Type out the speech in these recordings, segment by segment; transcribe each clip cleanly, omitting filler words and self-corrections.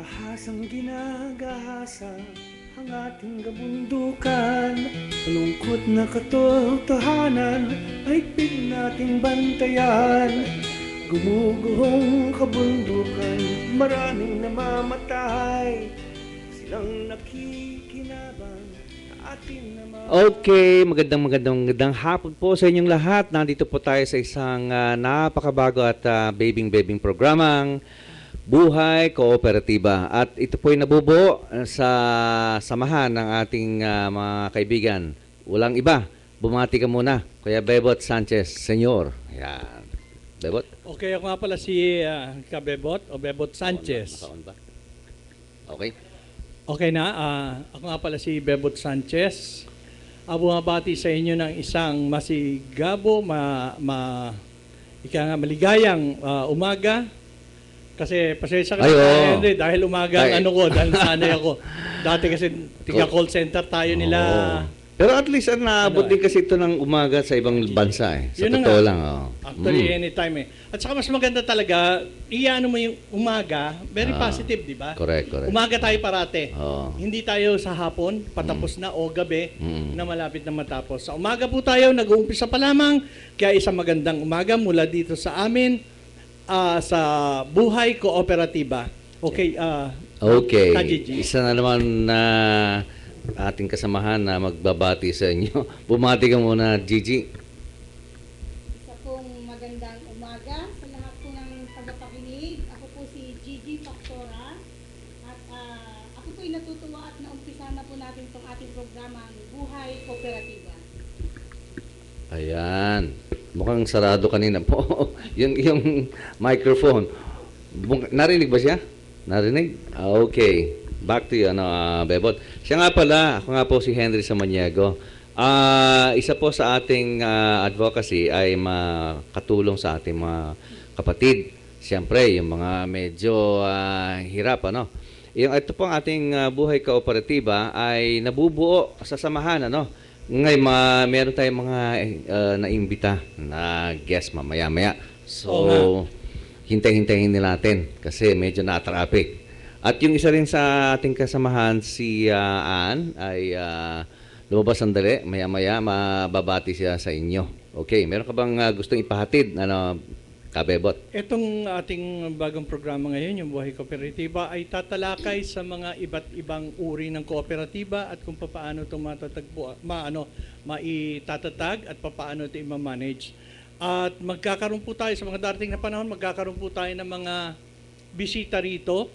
Ahasang ginagahasa ang ating kabundukan. Malungkot na katotohanan ay pig nating bantayan. Gumuguhong kabundukan, maraming namamatay. Silang nakikinabang sa ating Okay, magandang hapon po sa inyong lahat. Nandito po tayo sa isang napakabago at babing programang Buhay Kooperatiba. At ito po ay nabubuo sa samahan ng ating mga kaibigan. Walang iba, bumati ka muna. Kuya Bebot Sanchez, Senyor. Yan. Bebot? Okay, ako nga pala si Kabebot o Bebot Sanchez. Nakaon ba? Okay. Okay na, ako nga pala si Bebot Sanchez. Bumabati sa inyo ng isang masigabo, maligayang umaga. Kasi pasensya ka na, Henry, dahil umaga ang ano ko, dahil nasanay ako. Dati kasi tiga-call center tayo nila. Pero at least naabot din kasi ito ng umaga sa ibang bansa eh. Sa Yun na totoo nga. lang. Actually, anytime eh. At saka mas maganda talaga, iyaano mo yung umaga, very positive, di ba? Correct. Umaga tayo parate. Oo. Hindi tayo sa hapon, patapos na o gabi na malapit na matapos. Sa umaga po tayo, nag-uumpisa pa lamang. Kaya isang magandang umaga mula dito sa amin sa Buhay Kooperatiba. Okay. Okay. Kajiji. Isa na naman na ating kasamahan na magbabati sa inyo. Bumati ka muna, Gigi. Isa pong magandang umaga sa lahat po ng tagapakinig. Ako po si Gigi Factora at ako po'y natutuwa at naumpisa na po natin itong ating programang Buhay Kooperatiba. Ayan. Mukhang sarado kanina po. yung microphone. Narinig ba siya? Narinig? Okay. Back to you, Bebot. Siya nga pala, ako nga po si Henry Samaniego. Isa po sa ating advocacy ay makatulong sa ating mga kapatid. Siyempre, yung mga medyo hirap, ito po ang ating Buhay Kooperatiba ay nabubuo sa samahan, Ngayon, meron tayong mga naimbita na guest mamaya-maya. So, hintay-hintayin natin kasi medyo na-traffic. At yung isa rin sa ating kasamahan, si Ann, ay lumabas sandali. Maya-maya, mababati siya sa inyo. Okay, meron ka bang gustong ipahatid, Kabebot? Itong ating bagong programa ngayon, yung Buhay Kooperatiba, ay tatalakay sa mga iba't ibang uri ng kooperatiba at kung paano ito maitatag at paano ito i-manage. At magkakaroon po tayo sa mga darating na panahon, magkakaroon po tayo ng mga bisita rito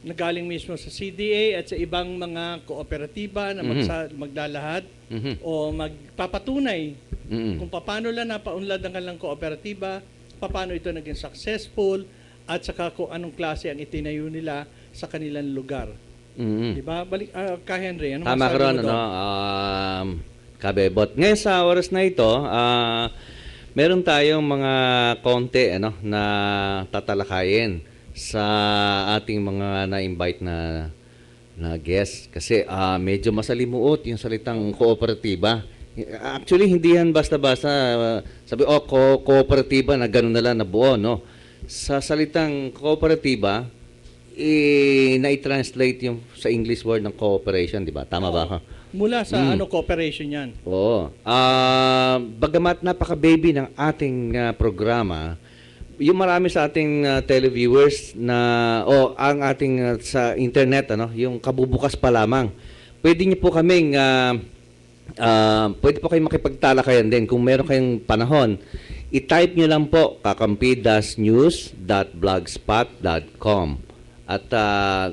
na galing mismo sa CDA at sa ibang mga kooperatiba na maglalahad o magpapatunay kung paano lang napaunlad ng kanilang kooperatiba, paano ito naging successful, at saka kung anong klase ang itinayo nila sa kanilang lugar. Diba? Balik, ka Henry, ano tama ka ron, Kabebot. Ngayon sa oras na ito, meron tayong mga konti na tatalakayin sa ating mga na-invite na guest. Kasi medyo masalimuot yung salitang kooperatiba. Actually, hindi yan basta-basta sabi, kooperatiba na gano'n na lang nabuo, Sa salitang kooperatiba, na-translate yung sa English word ng cooperation, di ba? Tama ba ako? Mula sa cooperation yan. Oo. Bagamat napaka-baby ng ating programa, yung marami sa ating televiewers ang ating sa internet, yung kabubukas pa lamang, pwede niyo po kaming pwede po kayong makipagtalakayan din kung meron kayong panahon. I-type nyo lang po kakampi-news.blogspot.com at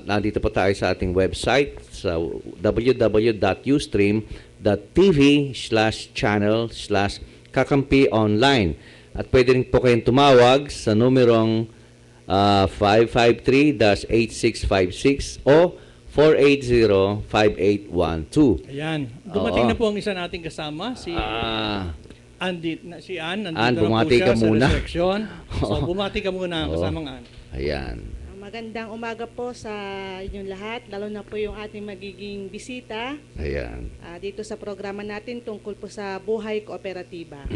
nandito po tayo sa ating website sa www.ustream.tv/channel/kakampionline. At pwede rin po kayong tumawag sa numerong 553-8656 o 480-5812. Ayan. Dumating na po ang isa nating kasama, si Ann. Ann, Nandito na po bumati siya ka sa muna. reception. So, bumati ka muna kasamang Ann. Ayan. Magandang umaga po sa inyong lahat, lalo na po yung ating magiging bisita Ayan. dito sa programa natin tungkol po sa Buhay Kooperatiba.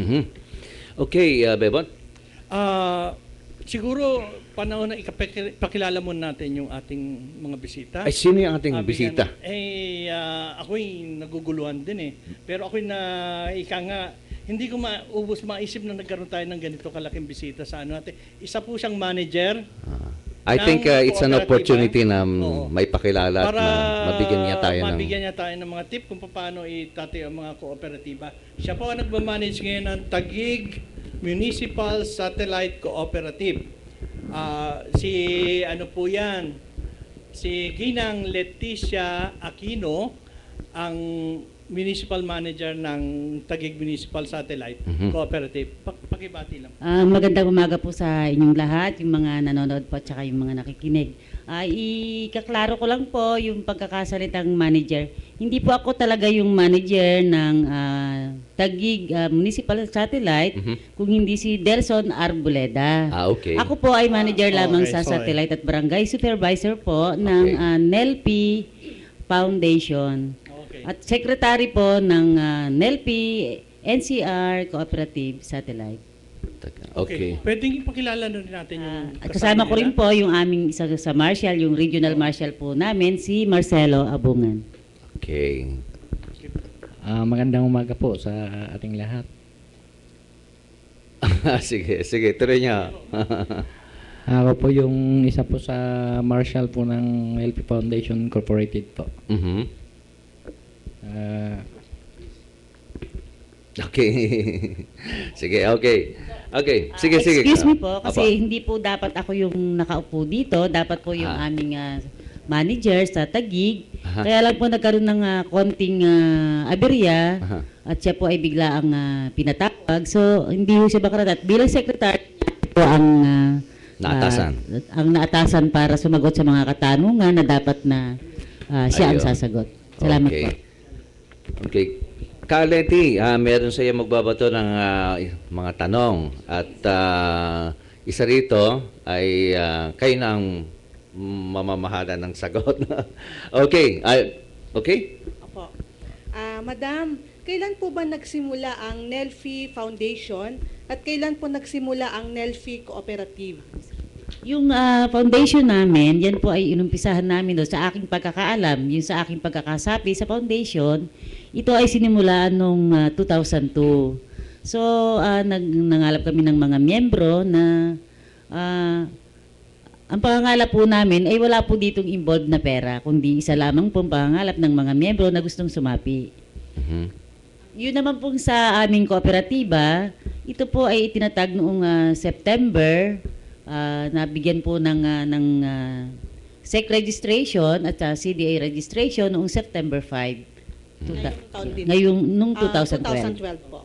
Okay, Bebot. Siguro, panahon na ipakilala muna natin yung ating mga bisita. Ay, sino yung ating Bigyan- bisita? ako'y naguguluhan din eh. Pero ako'y hindi ko maisip na nagkaroon tayo ng ganito kalaking bisita sa ano natin. Isa po siyang manager. I think it's an Kooperatiba. opportunity na Oo. may pakilala at Para mabigyan niya tayo ng... mabigyan niya tayo ng mga tip kung paano itatay ang mga kooperatiba. Siya po ang nagmamanage ngayon ng Taguig Municipal Satellite Cooperative. Si Ginang Leticia Aquino, ang municipal manager ng Taguig Municipal Satellite Cooperative. Pakibati lang. Magandang umaga po sa inyong lahat, yung mga nanonood po at saka yung mga nakikinig. Ikaklaro ko lang po yung pagkakasalitang manager. Hindi po ako talaga yung manager ng Taguig Municipal Satellite, kung hindi si Delson Arboleda. Okay. Ako po ay manager lamang Okay, sa sorry. satellite at barangay supervisor po ng NELP Foundation. Okay. At secretary po ng NELP NCR Cooperative Satellite. Okay. Pwedeng ipakilala na rin natin yung At kasama ko rin nila. po yung aming isa sa marshal, yung regional marshal po namin, si Marcelo Abungan. Okay. Magandang umaga po sa ating lahat. sige, tuloy niya. Ako po yung isa po sa marshal po ng LP Foundation Incorporated po. Mhm. Ah, Okay. Sige, okay. Okay, sige. Excuse me po, Apa. kasi hindi po dapat ako yung nakaupo dito, dapat po yung Ah. aming manager sa Taguig. Aha. Kaya lang po nagkaroon ng konting aberya Aha. at siya po ay bigla ang pinatawag. So, hindi po siya makaratat. Bilang secretary po ang Naatasan. ang naatasan para sumagot sa mga katanungan na dapat na siya ang Ayun. sasagot. Salamat Okay. po. Okay. Kaleti, meron sa iyo magbabato ng mga tanong at isa rito ay kayo na ang mamamahala ng sagot. Okay. Okay? Opo. Madam, kailan po ba nagsimula ang NELFI Foundation at kailan po nagsimula ang NELFI Cooperative? Yung foundation namin, yan po ay inumpisahan namin doon sa aking pagkakaalam, yung sa aking pagkakasapi sa foundation, ito ay sinimulaan noong 2002. So, nangalap kami ng mga miyembro na ang pangangalap po namin ay wala po ditong involved na pera, kundi isa lamang pong pangangalap ng mga miyembro na gustong sumapi. Mhm. Yun naman pong sa aming kooperatiba, ito po ay itinatag noong September, nabigyan po ng SEC registration at CDA registration noong September 5. Ngayong taon din. Nung 2012. 2012 po.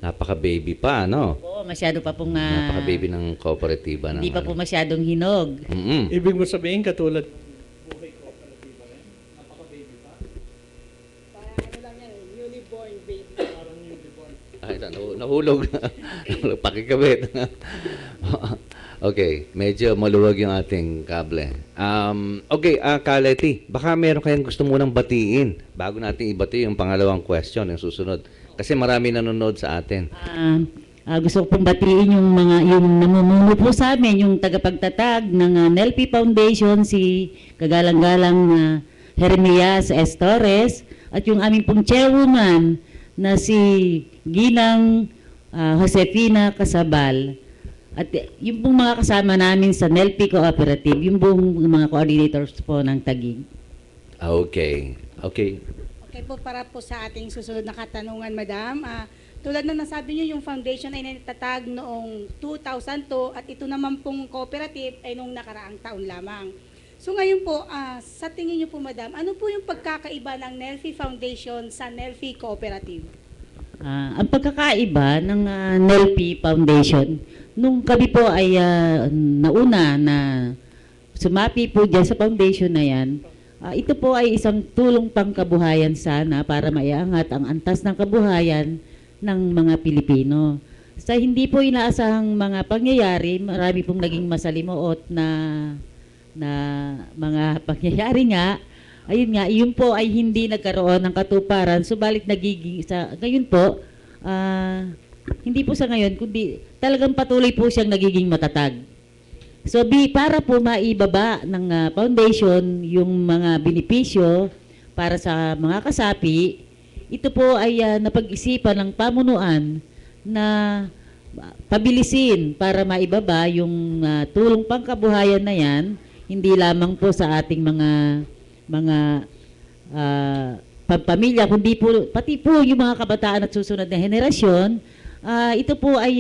Napaka-baby pa, no? Oo, masyado pa pong Napaka-baby ng kooperatiba. hindi pa po masyadong hinog. Ibig mo sabihin katulad Parang ano lang yan, newly born baby. Ay, nahulog. Pakikabit. Okay, medyo maluwag yung ating kable. Okay, Kaleti, baka meron kayong gusto munang batiin bago natin ibati yung pangalawang question, yung susunod. Kasi marami nanonood sa atin. Gusto ko pong batiin yung namumuno po sa amin, yung tagapagtatag ng NELP Foundation, si kagalang-galang Jeremias S. Torres, at yung aming pong chairwoman na si Ginang Josefina Casabal. At yung pong mga kasama namin sa NELP Cooperative, yung pong mga coordinators po ng Taguig. Okay. Okay. Okay po, para po sa ating susunod na katanungan, Madam. Tulad na nasabi niyo, yung foundation ay natatag noong 2002 at ito naman pong cooperative ay noong nakaraang taon lamang. So ngayon po, sa tingin niyo po, Madam, ano po yung pagkakaiba ng NELFI Foundation sa NELFI Cooperative? Ang pagkakaiba ng NELP Foundation, nung kami po ay nauna na sumapi po dyan sa foundation na yan, ito po ay isang tulong pangkabuhayan sana para maiangat ang antas ng kabuhayan ng mga Pilipino. Sa hindi po inaasahang mga pangyayari, marami pong naging masalimuot na mga pangyayari nga. Ayun nga, yun po ay hindi nagkaroon ng katuparan, subalit nagiging ngayon po, hindi po sa ngayon, kundi talagang patuloy po siyang nagiging matatag. So para po maibaba ng foundation yung mga benepisyo para sa mga kasapi, ito po ay napag-isipan ng pamunuan na pabilisin para maibaba yung tulong pangkabuhayan na yan, hindi lamang po sa ating mga pamilya, kundi po pati po yung mga kabataan at susunod na henerasyon. Ito po ay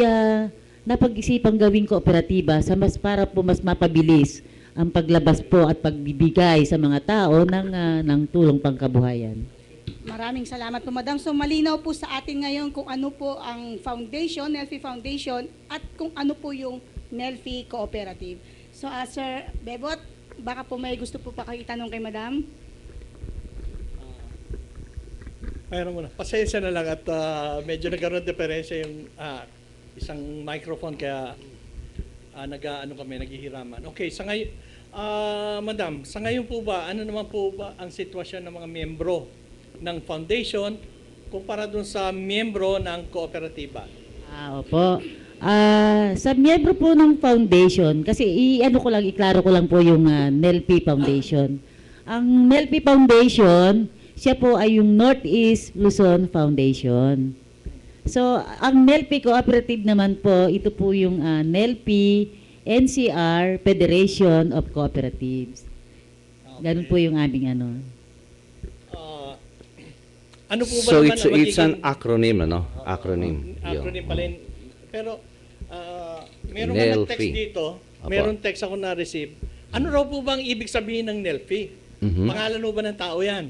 napag-isipang gawing kooperatiba para po mas mapabilis ang paglabas po at pagbibigay sa mga tao ng tulong pangkabuhayan. Maraming salamat po, Madam. So malinaw po sa atin ngayon kung ano po ang foundation, NELFI Foundation, at kung ano po yung NELFI Cooperative. So Sir Bebot, baka po may gusto po pa kayo itanong kay Madam? Mayroon muna. Pasensya na lang at medyo nagkaroon diferensya yung isang microphone kaya naghihiraman. Okay, sa ngayon, Madam, sa ngayon po ba, ano naman po ba ang sitwasyon ng mga miyembro ng foundation kumpara dun sa miyembro ng kooperatiba? Opo. Sa miyembro po ng foundation, kasi iklaro ko lang po yung NELFI Foundation. Ang NELFI Foundation, siya po ay yung Northeast Luzon Foundation. So, ang NELFI Cooperative naman po, ito po yung NELFI NCR Federation of Cooperatives. Ganun po yung aming ano. Ano po ba So naman it's an acronym, ano? Acronym. acronym pala yun. Pero meron NELFI. ka nag-text dito, Apo. meron text ako na-receive. Ano raw po bang ibig sabihin ng NELFI? Mhm. Pangalan mo ba ng tao yan?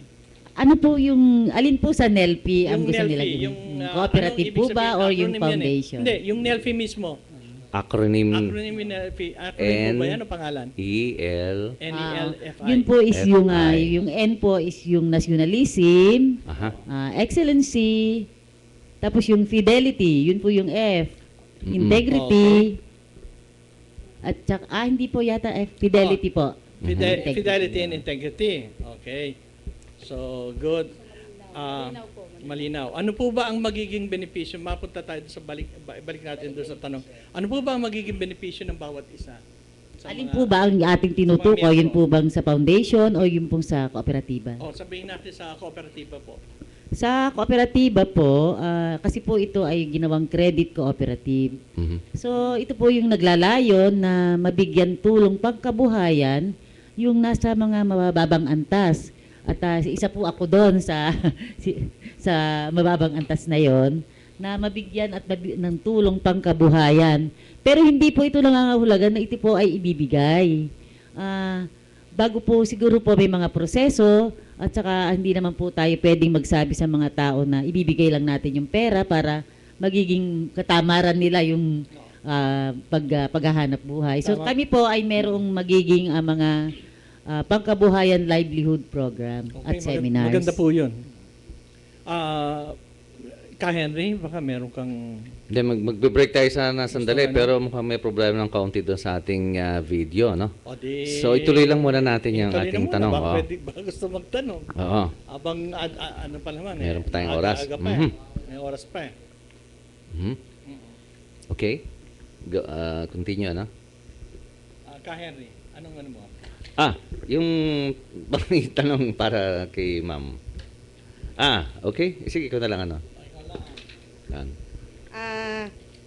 Ano po alin po sa NELFI ang gusto nila? yung Cooperative anong ibig po ba sabihin? or yung Acronym yan eh. foundation? Hindi, yung NELFI mismo. Acronym Acronym yung NELFI. Acronym po ba yan o pangalan? EL. NELFI. Yun po is FI. yung N po is yung nationalism, Aha. excellency, tapos yung fidelity, yun po yung F, Mm-mm. integrity, at saka, hindi po yata F, fidelity po. Integrity. Fidelity and integrity. Okay. So, good. Malinaw. Ano po ba ang magiging benepisyo? Mapunta tayo sa balik natin doon sa tanong. Ano po ba ang magiging benepisyo ng bawat isa? Sa Alin mga- po ba ang ating tinutukoy? miyembro. Yun po bang sa foundation o yun pong sa kooperatiba? sabihin natin sa kooperatiba po. Sa kooperatiba po, kasi po ito ay ginawang credit cooperative. Mhm. So, ito po yung naglalayon na mabigyan tulong pagkabuhayan yung nasa mga mababang antas. At isa po ako doon sa sa mababang antas na yon na mabigyan at ng tulong pangkabuhayan. Pero hindi po ito nangangahulugan na ito po ay ibibigay. Bago po siguro po may mga proseso at saka hindi naman po tayo pwedeng magsabi sa mga tao na ibibigay lang natin yung pera para magiging katamaran nila yung paghahanap buhay. So Tama. kami po ay merong magiging mga pangkabuhayan livelihood program at seminars. Maganda po yun. Ka Henry, baka meron kang... Hindi, magbe-break tayo sana sandali, Gusto pero mukhang may problema ng kaunti doon sa ating video, no? O di, So, ituloy lang muna natin yung ituloy na ating muna. tanong. Baka, Oh. baka gusto magtanong. Oo. Abang, ano pa naman Meron pa tayong aga- oras. aga pa Mhm. May oras pa eh. Mhm. Okay. Continue, ano? Ka Henry, anong ano mo? Yung tanong para kay ma'am. Okay. Sige, ikaw na lang, ano? Yan.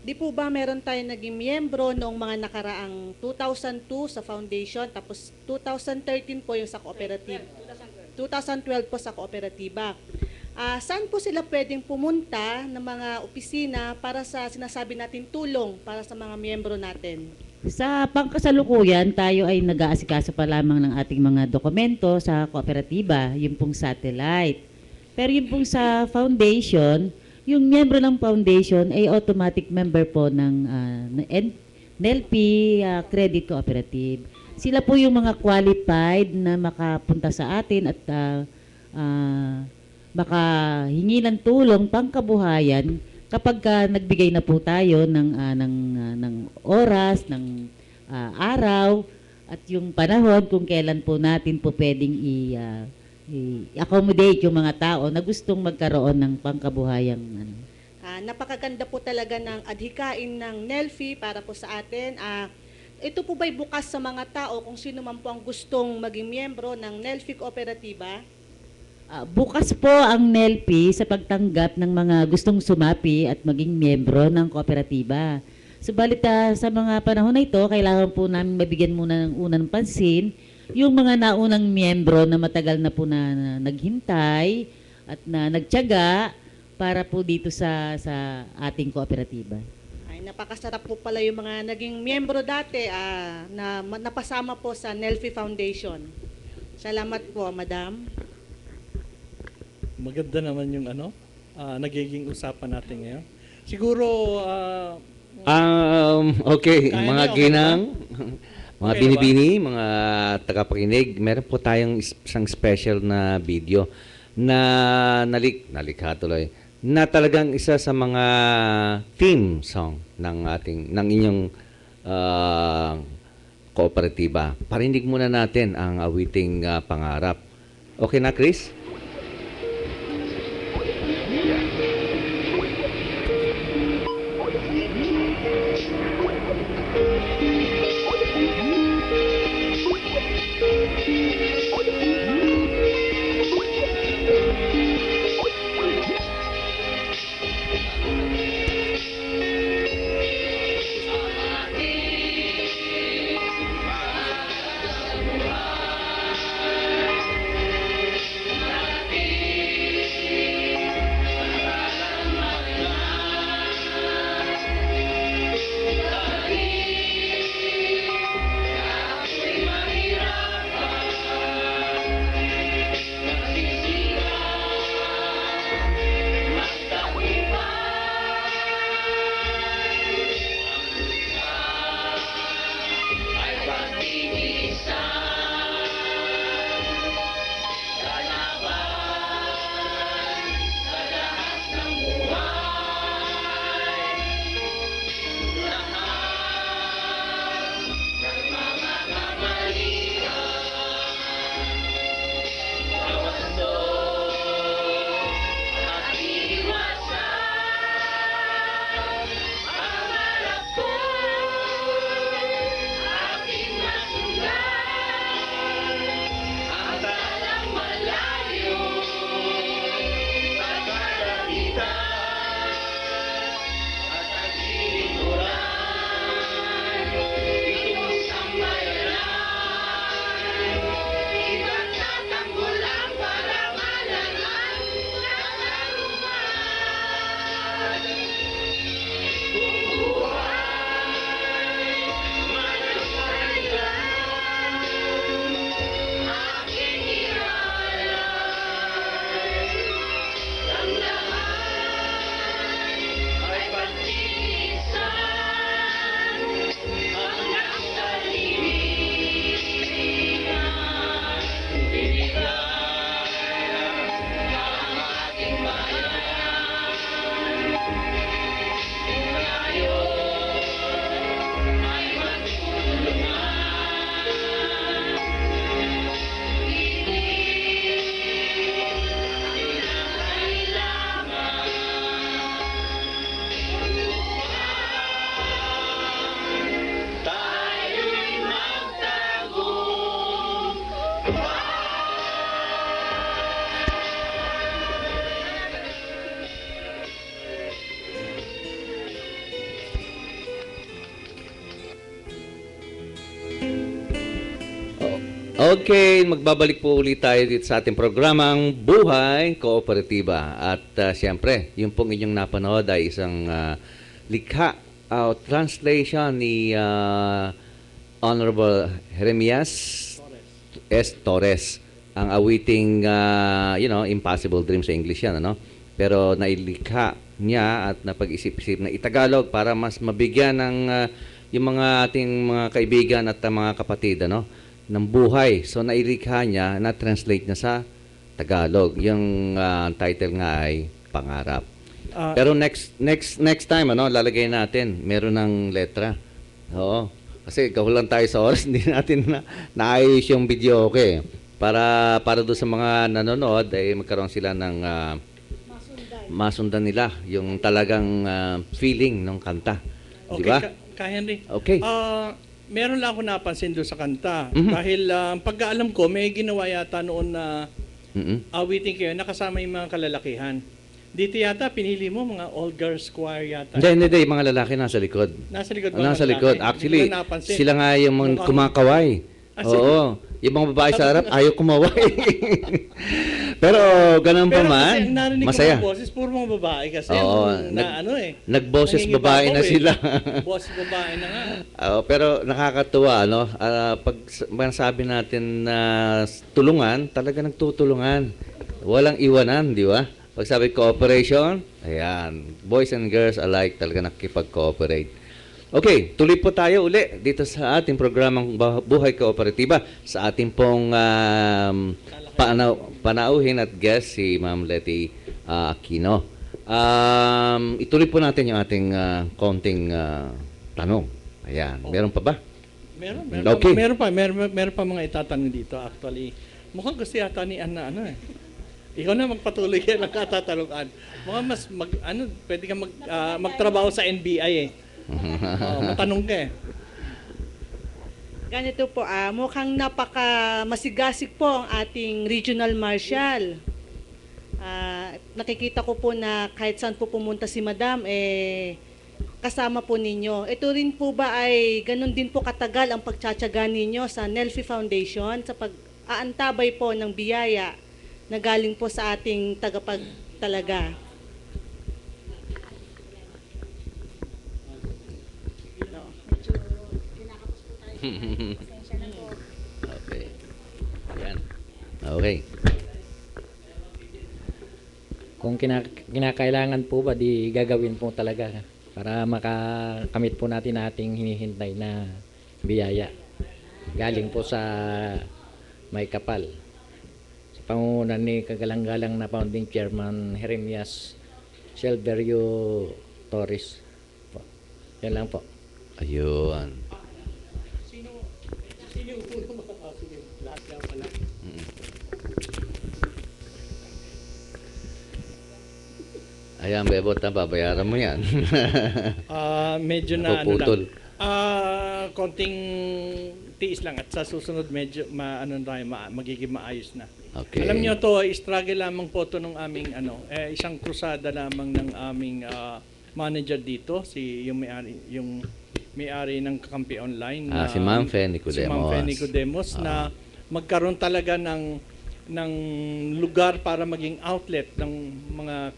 Di po ba meron tayo naging miyembro noong mga nakaraang 2002 sa foundation, tapos 2013 po yung sa cooperative. 2012 po sa kooperatiba. Saan po sila pwedeng pumunta ng mga opisina para sa sinasabi natin tulong para sa mga miyembro natin? Sa pangkasalukuyan, tayo ay nag-aasikaso pa lamang ng ating mga dokumento sa kooperatiba, yung pong satellite. Pero yung pong sa foundation, yung miyembro ng foundation ay automatic member po ng NELFI Credit Cooperative. Sila po yung mga qualified na makapunta sa atin at makahingi ng tulong pangkabuhayan kapag nagbigay na po tayo ng oras, ng araw at yung panahon kung kailan po natin po pwedeng i-accommodate yung mga tao na gustong magkaroon ng pangkabuhayang Napakaganda po talaga ng adhikain ng NELFI para po sa atin. ito po ba'y bukas sa mga tao kung sino man po ang gustong maging miyembro ng NELFI Kooperatiba? Bukas po ang NELPI sa pagtanggap ng mga gustong sumapi at maging miyembro ng kooperatiba. Subalit sa mga panahon na ito, kailangan po namin mabigyan muna ng unang pansin yung mga naunang miyembro na matagal na po na naghintay at na nagtiyaga para po dito sa ating kooperatiba. Ay, napakasarap po pala yung mga naging miyembro dati na napasama po sa NELFI Foundation. Salamat po, Madam. Maganda naman yung nagiging usapan natin ngayon. Siguro, Okay, Kaya mga niyo, okay ginang, mga Okay binibini, mga tagapakinig, meron po tayong isang special na video na nalikha tuloy, na talagang isa sa mga theme song ng inyong kooperatiba. Parinig muna natin ang awiting Pangarap. Okay na, Chris? Okay, magbabalik po ulit tayo dito sa ating programang Buhay Kooperatiba. At siyempre, yung pong inyong napanood ay isang likha o translation ni Honorable Jeremias S. Torres. Ang awiting, Impossible Dream sa English yan, ano? Pero nailikha niya at napag-isip-isip na itagalog para mas mabigyan ng yung mga ating mga kaibigan at mga kapatid, ano? Ng buhay. So nailikha niya, na-translate niya sa Tagalog. Yung title nga ay Pangarap. Pero next time, lalagay natin, meron ng letra. Oo. Kasi kahulan tayo sa oras, hindi natin naayos yung video, okay. Para doon sa mga nanonood, ay magkaroon sila ng masundan nila yung talagang feeling ng kanta. okay, Di ba? Ka Henry. Okay. meron lang ako napansin doon sa kanta. Mhm. Dahil pagkaalam ko, may ginawa yata noon na Mhm. awitin kayo, nakasama yung mga kalalakihan. Dito yata, pinili mo mga all-girls choir yata. Hindi, yung mga lalaki nasa likod. Nasa likod ba? Nasa ng likod. lalaki? Actually, Hindi ko napansin. sila nga yung mga Mukhang- kumakaway. Ah, Oo. Yung mga babae sa harap, ayaw kumaway. Pero ganun pa Pero man, kasi ang narinig masaya. ko mga boses, puro mga babae kasi. Oo, Nagboses nangingibabaw babae na eh. sila. Boses babae na nga. Pero nakakatuwa, ano? Pag sabi natin na tulungan, talaga nagtutulungan. Walang iwanan, di ba? Pag sabi cooperation, ayan, boys and girls alike talaga nakikipag-cooperate. Okay, tuloy po tayo uli dito sa ating programang Buhay Kooperatiba sa ating pong panauhin at guest si Ma'am Letty Aquino. Ituloy po natin yung ating konting tanong. Ayan, meron pa ba? Meron Okay. meron pa mga itatanong dito actually. Mukhang gusto yata ni Anna Ikaw na magpatuloy yan ang katatanungan. Mukhang mas pwede ka magtrabaho sa NBI eh. Matanong ka eh. Ganito po, mukhang masigasig po ang ating regional marshal. Nakikita ko po na kahit saan po pumunta si Madam, kasama po ninyo. Ito rin po ba ay ganun din po katagal ang pagtsatsaga ninyo sa Nelfi Foundation sa pag-aantabay po ng biyaya na galing po sa ating tagapagtalaga? Okay. Ayan. Okay. Kung kinakailangan po ba, di gagawin po talaga para makakamit po natin ating hinihintay na biyaya. Galing po sa may kapal. Sa pangunan ni kagalang-galang na founding chairman Jeremias Silverio Torres. Po. Yan lang po. Ayun. Sino yung ulo sige, lahat lang pala. Ayan, Bebot, babayaran mo yan. Medyo na Napuputol. konting tiis lang at sa susunod medyo magiging maayos na. Okay. Alam niyo to, struggle lamang po to ng aming isang krusada lamang ng aming manager dito, yung may-ari ng Kakampi Online Si Ma'am Fe Nicodemos. Si Ma'am Fe Nicodemos na magkaroon talaga ng lugar para maging outlet ng mga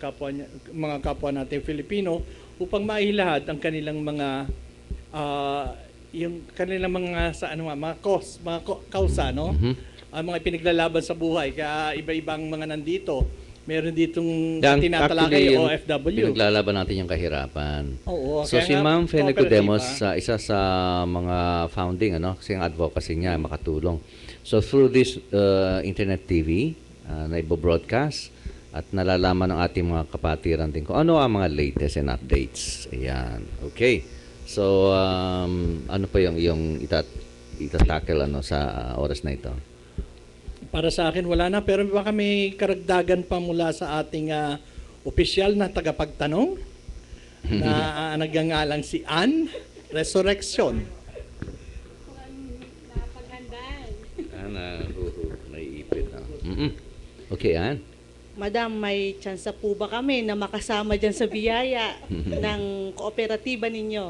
kapwa natin Filipino upang mailahad ang kanilang mga kausa, no? Mhm. Ang mga pinaglalaban sa buhay, kaya iba-ibang mga nandito. Meron ditong Dan, tinatalakay actually, yung OFW. pinaglalaban natin yung kahirapan. Oo, So kaya si nga, Ma'am Fe Nicodemos, kooperatiba. isa sa mga founding, kasi ang advocacy niya makatulong. So through this internet TV na ibo-broadcast at nalalaman ng ating mga kapatiran din kung ano ang mga latest and updates. Ayan. Okay. So ano pa yung itatackle sa oras na ito? Para sa akin, wala na. Pero baka may karagdagan pa mula sa ating opisyal na tagapagtanong na nagngangalang si Ann Resurrection. Naiipit. Okay, Ann. Madam, may tsansa po ba kami na makasama dyan sa biyaya ng kooperatiba ninyo?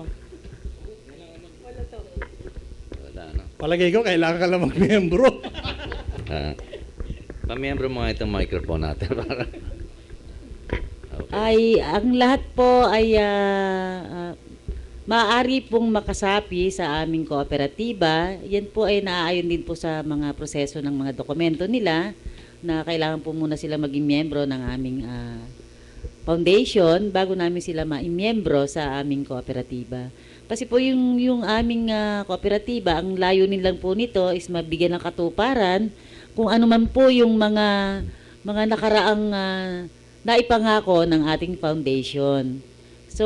Wala, no? Palagay ko, kailangan ka lang mag-membro. Pamiyembro mo nga itong microphone natin para Ay, ang lahat po ay maaari pong makasapi sa aming kooperatiba. Yan po ay naaayon din po sa mga proseso ng mga dokumento nila na kailangan po muna sila maging miyembro ng aming foundation bago namin sila maimiyembro sa aming kooperatiba. Kasi po yung aming kooperatiba, ang layunin lang po nito is mabigyan ng katuparan kung ano man po yung mga nakaraang naipangako ng ating foundation. So,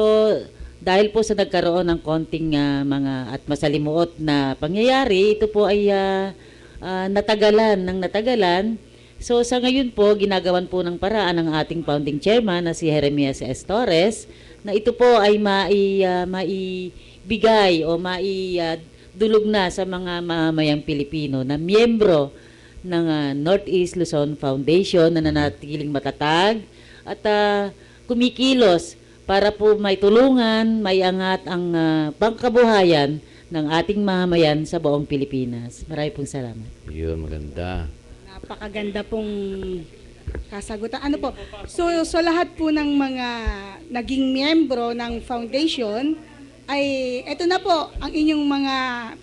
dahil po sa nagkaroon ng konting mga at masalimuot na pangyayari, ito po ay natagalan. So, sa ngayon po, ginagawan po ng paraan ng ating founding chairman na si Jeremias S. Torres na ito po ay maibigay o dulog na sa mga mamamayang Pilipino na miyembro ng Northeast Luzon Foundation na nanatiling matatag at kumikilos para po may tulungan, may angat ang pangkabuhayan ng ating mamamayan sa buong Pilipinas. Maraming pong salamat. Yun, maganda. Napakaganda pong kasagutan. Ano po? So lahat po ng mga naging miyembro ng foundation ay eto na po ang inyong mga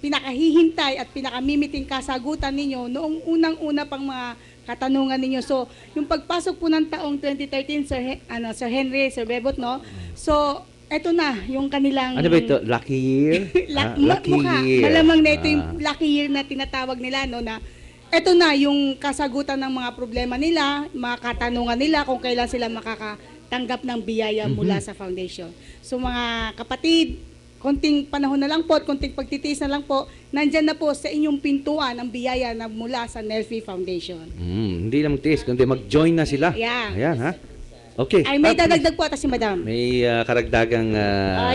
pinakahihintay at pinakamimiting kasagutan ninyo noong unang-una pang mga katanungan ninyo. So, yung pagpasok po ng taong 2013, Sir Henry, Sir Bebot, no? So, eto na yung kanilang Ano ba ito? Lucky year? Lucky mukha. year. Malamang na ito yung lucky year na tinatawag nila, no, na eto na yung kasagutan ng mga problema nila, mga katanungan nila kung kailan sila makakatanggap ng biyaya mula sa foundation. So mga kapatid, konting panahon na lang po at konting pagtitiis na lang po, nandyan na po sa inyong pintuan ang biyaya na mula sa NELFI Foundation. Hindi lang magtiis, kundi mag-join na sila. Yeah. Ayan, ha? Okay. Ay, may dadagdag po ata si Madam. May karagdagang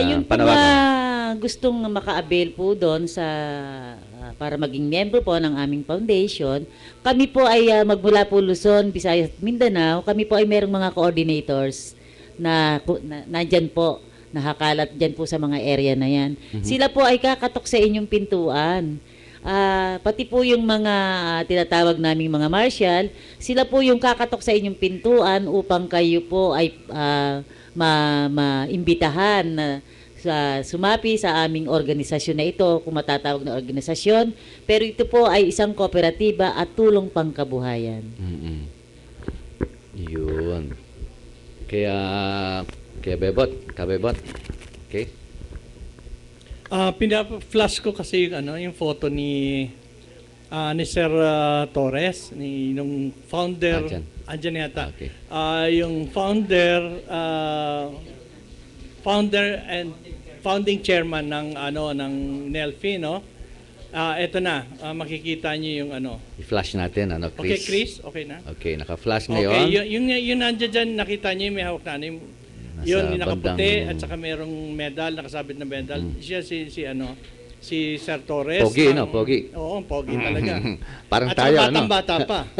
Yung po panawagan. gustong maka-avail po doon sa para maging miyembro po ng aming foundation, kami po ay magmula po Luzon, Visayas at Mindanao, kami po ay merong mga coordinators na nandyan po, nakakalat dyan po sa mga area na yan. Sila po ay kakatok sa inyong pintuan. Pati po yung mga tinatawag naming mga marshal, sila po yung kakatok sa inyong pintuan upang kayo po ay maimbitahan na sumapi sa aming organisasyon na ito, kung matatawag na organisasyon. Pero ito po ay isang kooperatiba at tulong pangkabuhayan. Yun. Kaya Bebot, Kabebot. Okay? Pina-flash ko kasi yung photo ni Sir Torres, nung founder, andyan yata. Okay. Yung founder and founding chairman ng NELFI, no? Ito na, makikita niyo yung I-flash natin, Chris? Okay, Chris, okay na? Okay, naka-flash Okay, ngayon. yung nandiyan dyan, nakita niyo yung may hawak na Nasa yun, yung nakaputi bandang- at saka merong medal, nakasabit na medal. Siya si Sir Torres. Pogi, no? Pogi. Oo, pogi talaga. Parang at tayo, saka batang-bata pa.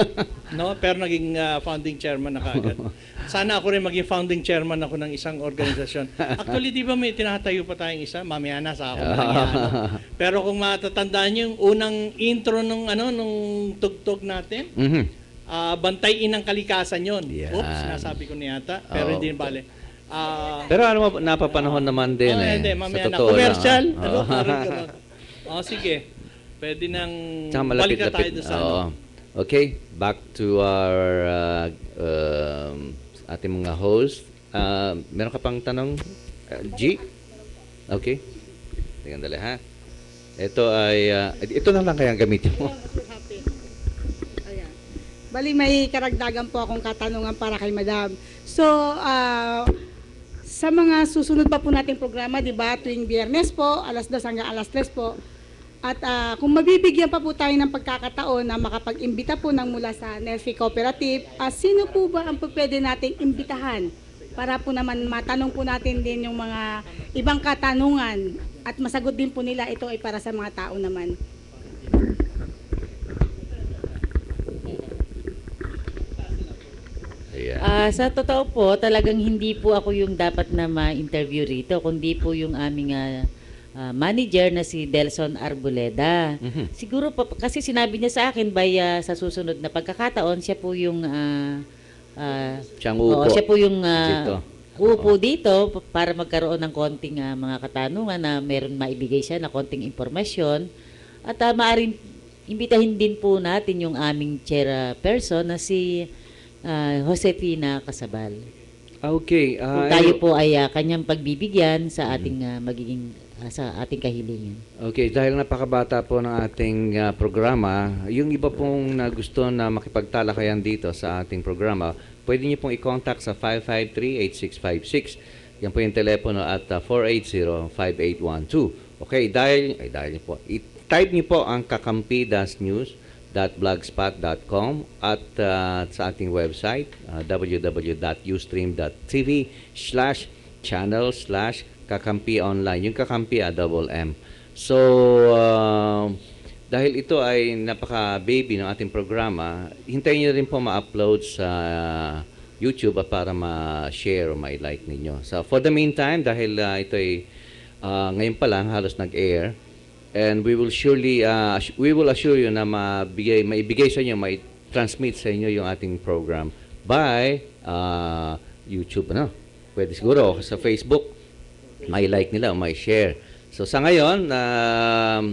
No? Pero naging founding chairman na kaagad. Sana ako rin maging founding chairman ako ng isang organisasyon. Actually, di ba may tinatayo pa tayong isa? Mamaya na sa ako. Pero kung matatandaan niyo yung unang intro nung tugtog natin, Bantay Inang Kalikasan yon. Yan. Oops, nasabi ko niya yata. Pero Oo. hindi bale. Pero napapanahon naman din Hindi, sa mamaya na. totoo Commercial. lang. Oo. Parang ganun. Sige. Pwede nang Tsaka balik na tayo malapit-lapit. doon sa Oo. Okay, back to our ating mga host. Meron ka pang tanong, G? Okay. Tingnan dali, ha? Ito ay, ito na lang kaya ang gamitin mo. Ayan. Bali, may karagdagan po akong katanungan para kay Madam. So, sa mga susunod pa po nating programa, di ba, tuwing Biyernes po, alas 2 hanggang alas 3 po, at kung mabibigyan pa po tayo ng pagkakataon na makapag-imbita po ng mula sa NELFI Cooperative, sino po ba ang pwede nating imbitahan para po naman matanong po natin din yung mga ibang katanungan at masagot din po nila, ito ay para sa mga tao naman. Ayan. Sa totoo po, talagang hindi po ako yung dapat na ma-interview rito, kundi po yung aming manager na si Delson Arboleda. Siguro po, kasi sinabi niya sa akin sa susunod na pagkakataon, siya po yung Siyang upo. siya po yung Dito. uupo dito para magkaroon ng konting mga katanungan na meron maibigay siya na konting impormasyon. At maaaring imbitahin din po natin yung aming chairperson na si Josefina Casabal. Okay. Kung tayo po ay kanyang pagbibigyan sa ating magiging sa ating kahilingan. Okay, dahil napakabata po ng ating programa, yung iba pong gusto na makipagtalakayan dito sa ating programa, pwede niyo pong i-contact sa 553-8656. Yan po yung telepono at 480-5812. Okay, dahil niyo po. I-type niyo po ang kakampi-news.blogspot.com at sa ating website, www.ustream.tv/channel/Kakampi Online. Yung Kakampi, double M. So, dahil ito ay napaka-baby ng ating programa, hintayin nyo rin po ma-upload sa YouTube at para ma-share o ma-like ninyo. So, for the meantime, dahil ito ay ngayon pa lang halos nag-air, and we will assure you na maibigay sa inyo, mai-transmit sa inyo yung ating program by YouTube, ano? Pwede siguro sa Facebook, may like nila, may share. So sa ngayon,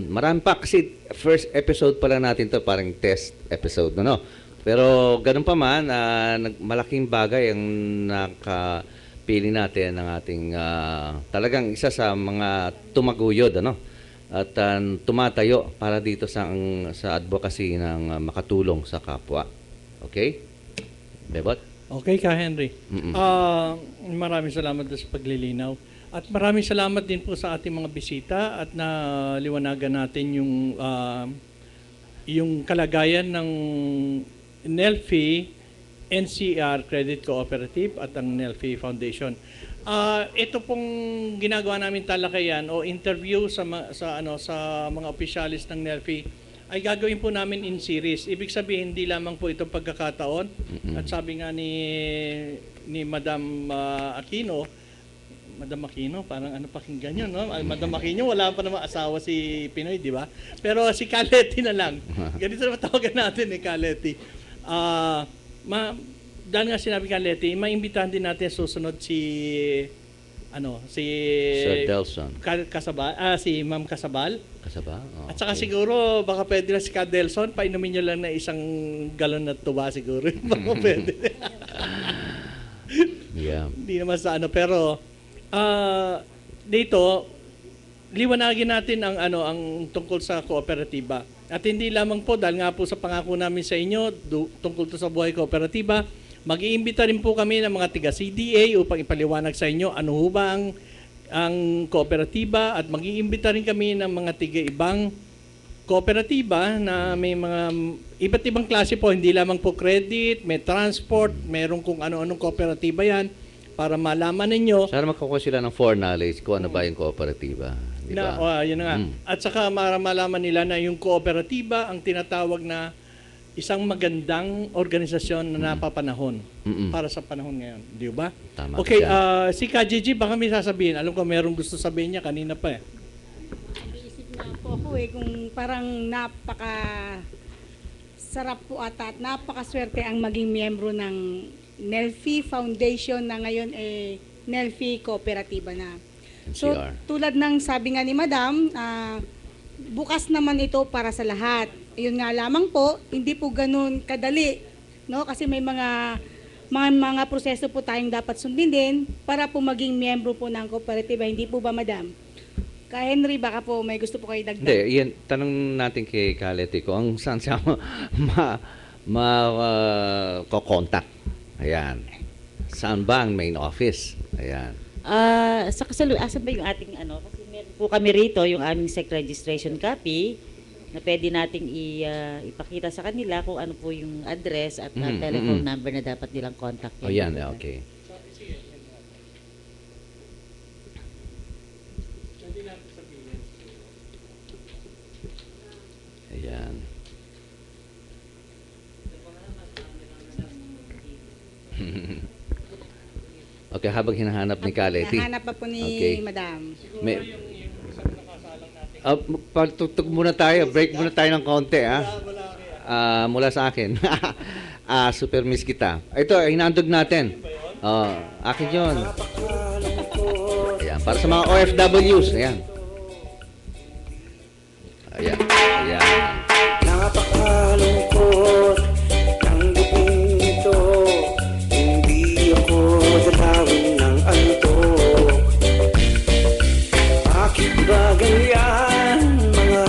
marami pa kasi first episode pa lang natin to, parang test episode, no? Pero ganun pa man, malaking bagay ang nakapili natin ng ating talagang isa sa mga tumaguyod, ano? At tumatayo para dito sa advocacy ng makatulong sa kapwa. Okay? Bebot? Okay ka, Henry. Mm-mm. Maraming salamat sa paglilinaw. At maraming salamat din po sa ating mga bisita at naliwanagan natin yung kalagayan ng NELFI, NCR Credit Cooperative at ang NELFI Foundation. Ito pong ginagawa namin talakayan o interview sa mga opisyalis ng NELFI ay gagawin po namin in series. Ibig sabihin, hindi lamang po itong pagkakataon. At sabi nga ni Madam Aquino, parang ano pakinggan yun, no? Madam Aquino, wala pa naman asawa si Pinoy, di ba? Pero si Caleti na lang. Ganito na tawagan natin ni Caleti. Dahil nga sinabi Caleti, maimbitahan din natin susunod si Sir Delson. Si Ma'am Casabal. Kasaba? Oh, At saka okay. siguro, baka pwede na si Delson, painumin nyo lang na isang galon na tuba siguro. Baka pwede. Yeah. Hindi naman sa pero dito liwanagin natin ang tungkol sa kooperatiba. At hindi lamang po dahil nga po sa pangako namin sa inyo tungkol to sa buhay kooperatiba, mag-iimbita rin po kami ng mga tiga CDA upang ipaliwanag sa inyo ano ho ba ang kooperatiba, at mag-iimbita rin kami ng mga tiga ibang kooperatiba na may mga iba't ibang klase po, hindi lamang po credit, may transport, meron kung ano-anong kooperatiba yan para malaman ninyo. Sana makakuha sila ng foreknowledge kung ano ba yung kooperatiba. Di ba? Yun na nga. At saka malaman nila na yung kooperatiba ang tinatawag na isang magandang organisasyon na napapanahon para sa panahon ngayon. Di ba? Tama Okay, ka. si Kajiji, baka may sasabihin. Alam ko merong gusto sabihin niya kanina pa eh. Naisip na po ako kung parang sarap po at napakaswerte ang maging miyembro ng NELFI Foundation na ngayon NELFI Kooperatiba na. So, NCR. tulad ng sabi nga ni Madam, bukas naman ito para sa lahat. Yun nga lamang po, hindi po ganun kadali, no? Kasi may mga proseso po tayong dapat sundin din para po maging miyembro po ng kooperatiba. Hindi po ba, Madam? Ka Henry, baka po may gusto po kayo dagdag. Hindi, yan, tanong natin kay Caleti kung saan siya contact. Ayan. Saan ba ang main office? Ayan. Asan ba yung ating kasi meron po kami rito yung aming SEC registration copy na pwede nating ipakita sa kanila kung ano po yung address at telephone number na dapat nilang contact. O yan, okay. Ayan. Okay, habang hinahanap ni Caleti. Nahanap pa po ni Okay. Madam. Pagtugtog muna tayo, break muna tayo ng konti, ha? Mula sa akin. Super miss kita. Ito, hinandog natin. Akin yun. Ayan, para sa mga OFWs. Ayan. Ayan. Ayan. Napakalungkot ng gabing ito. Hindi ako dalawin ng antok. Bakit ba ganyan mga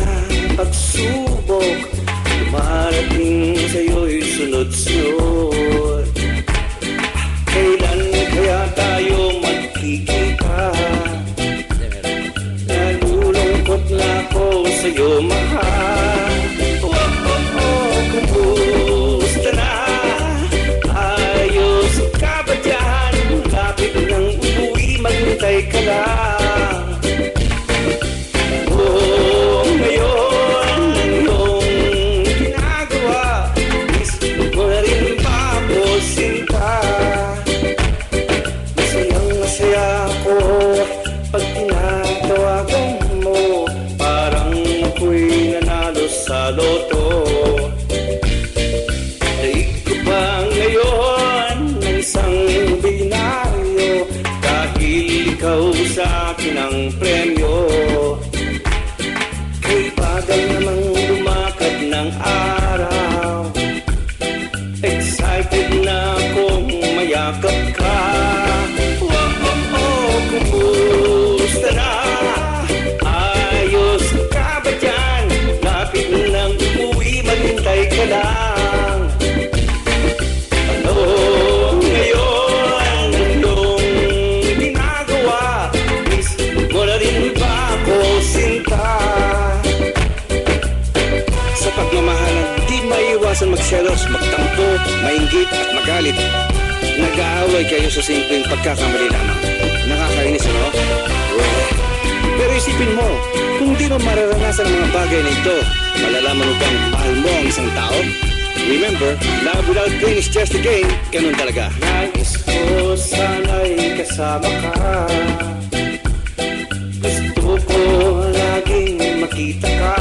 pagsubok? Dumarating sa'yo'y sunod-sunod. Kailan kaya tayo magkikita? Nalulungkot na ako sa'yo, mahal. Kamusta na? Ayos ka ba dyan? Lapit ng uwi, maghintay ka lang. ikaw sa akin ang premyo. Kay bagal namang lumakad ng araw, excited na akong mayakap ka. Kumusta na? Ayos ka ba dyan? Lapit nang umuwi, maghintay ka lang. Ano ngayon ang iyong ginagawa? Miss mo na rin ba ako, sinta? Sa pagmamahalan, di maiwasan magselos, magtampo, mainggit at magalit. Nag-aaway kayo sa simpleng pagkakamali lamang. Nakakainis, ano? Pero isipin mo, kung di mo mararanasan ang mga bagay na ito, malalaman mo bang mahal mo ang isang tao? Remember, love without pain is just a game. Ganun talaga. Nais ko sana'y kasama ka. Gusto ko laging makita ka.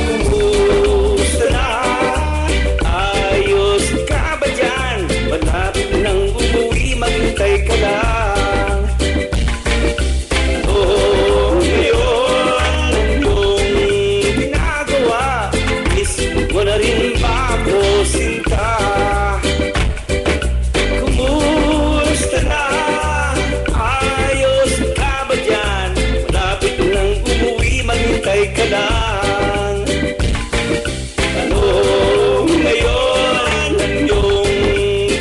Kumusta na? Ayos ka ba dyan? Malapit nang umuwi, maghintay ka lang. Ngayon ang iyong ginagawa, miss mo na rin ba ako, sinta? Kumusta na? Ayos ka ba dyan? Malapit nang umuwi, maghintay ka lang. Ano ngayon ang iyong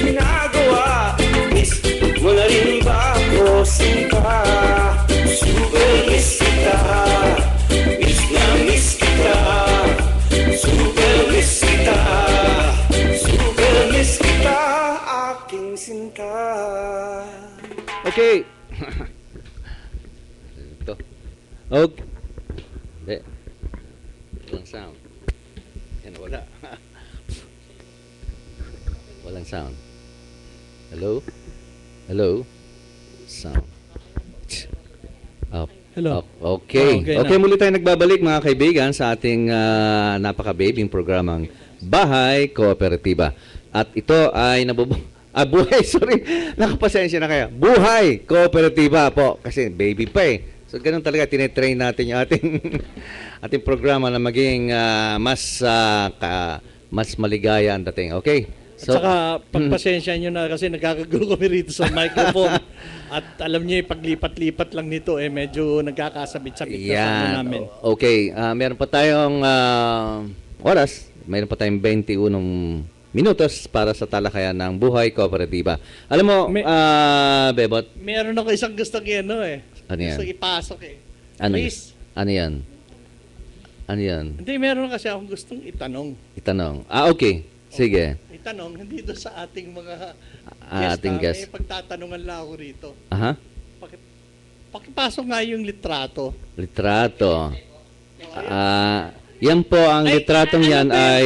ginagawa? Miss mo na rin ba ako, sinta? Super miss kita, miss na miss kita. Super miss kita, super miss kita, aking sinta. Okay. Ito. Okay. Hindi. Walang sound. Yan, wala. Walang sound. Hello? Hello? Sound. Up. Hello. Up. Okay. Okay Okay, na. muli tayo nagbabalik mga kaibigan sa ating napaka-babing programang Bahay Kooperatiba. At ito ay buhay, sorry. Nakapasensya na kaya. Buhay Kooperatiba po. Kasi baby pa eh. So, ganun talaga, tinetrain natin yung ating ating programa na maging mas maligaya ang dating. Okay? At saka, pagpasensya nyo na kasi nagkakagulo kami rito sa microphone. At alam niyo, paglipat-lipat lang nito, medyo nagkakasabit-sabit na sa ano namin. Okay. Meron pa tayong oras. Meron pa tayong 21 minutos para sa talakayan ng Buhay Kooperatiba. Alam mo, Bebot, Meron ako isang gustong Ano yan? Gusto ipasok ano, Please. ano yan? Ano yan? Hindi, meron kasi akong gustong itanong. Itanong. Okay. Sige. Itanong, hindi doon sa ating mga Ating guest. May pagtatanungan lang ako rito. Aha. Pakipasok nga yung litrato. Litrato. Yan po, ang litratong yan ay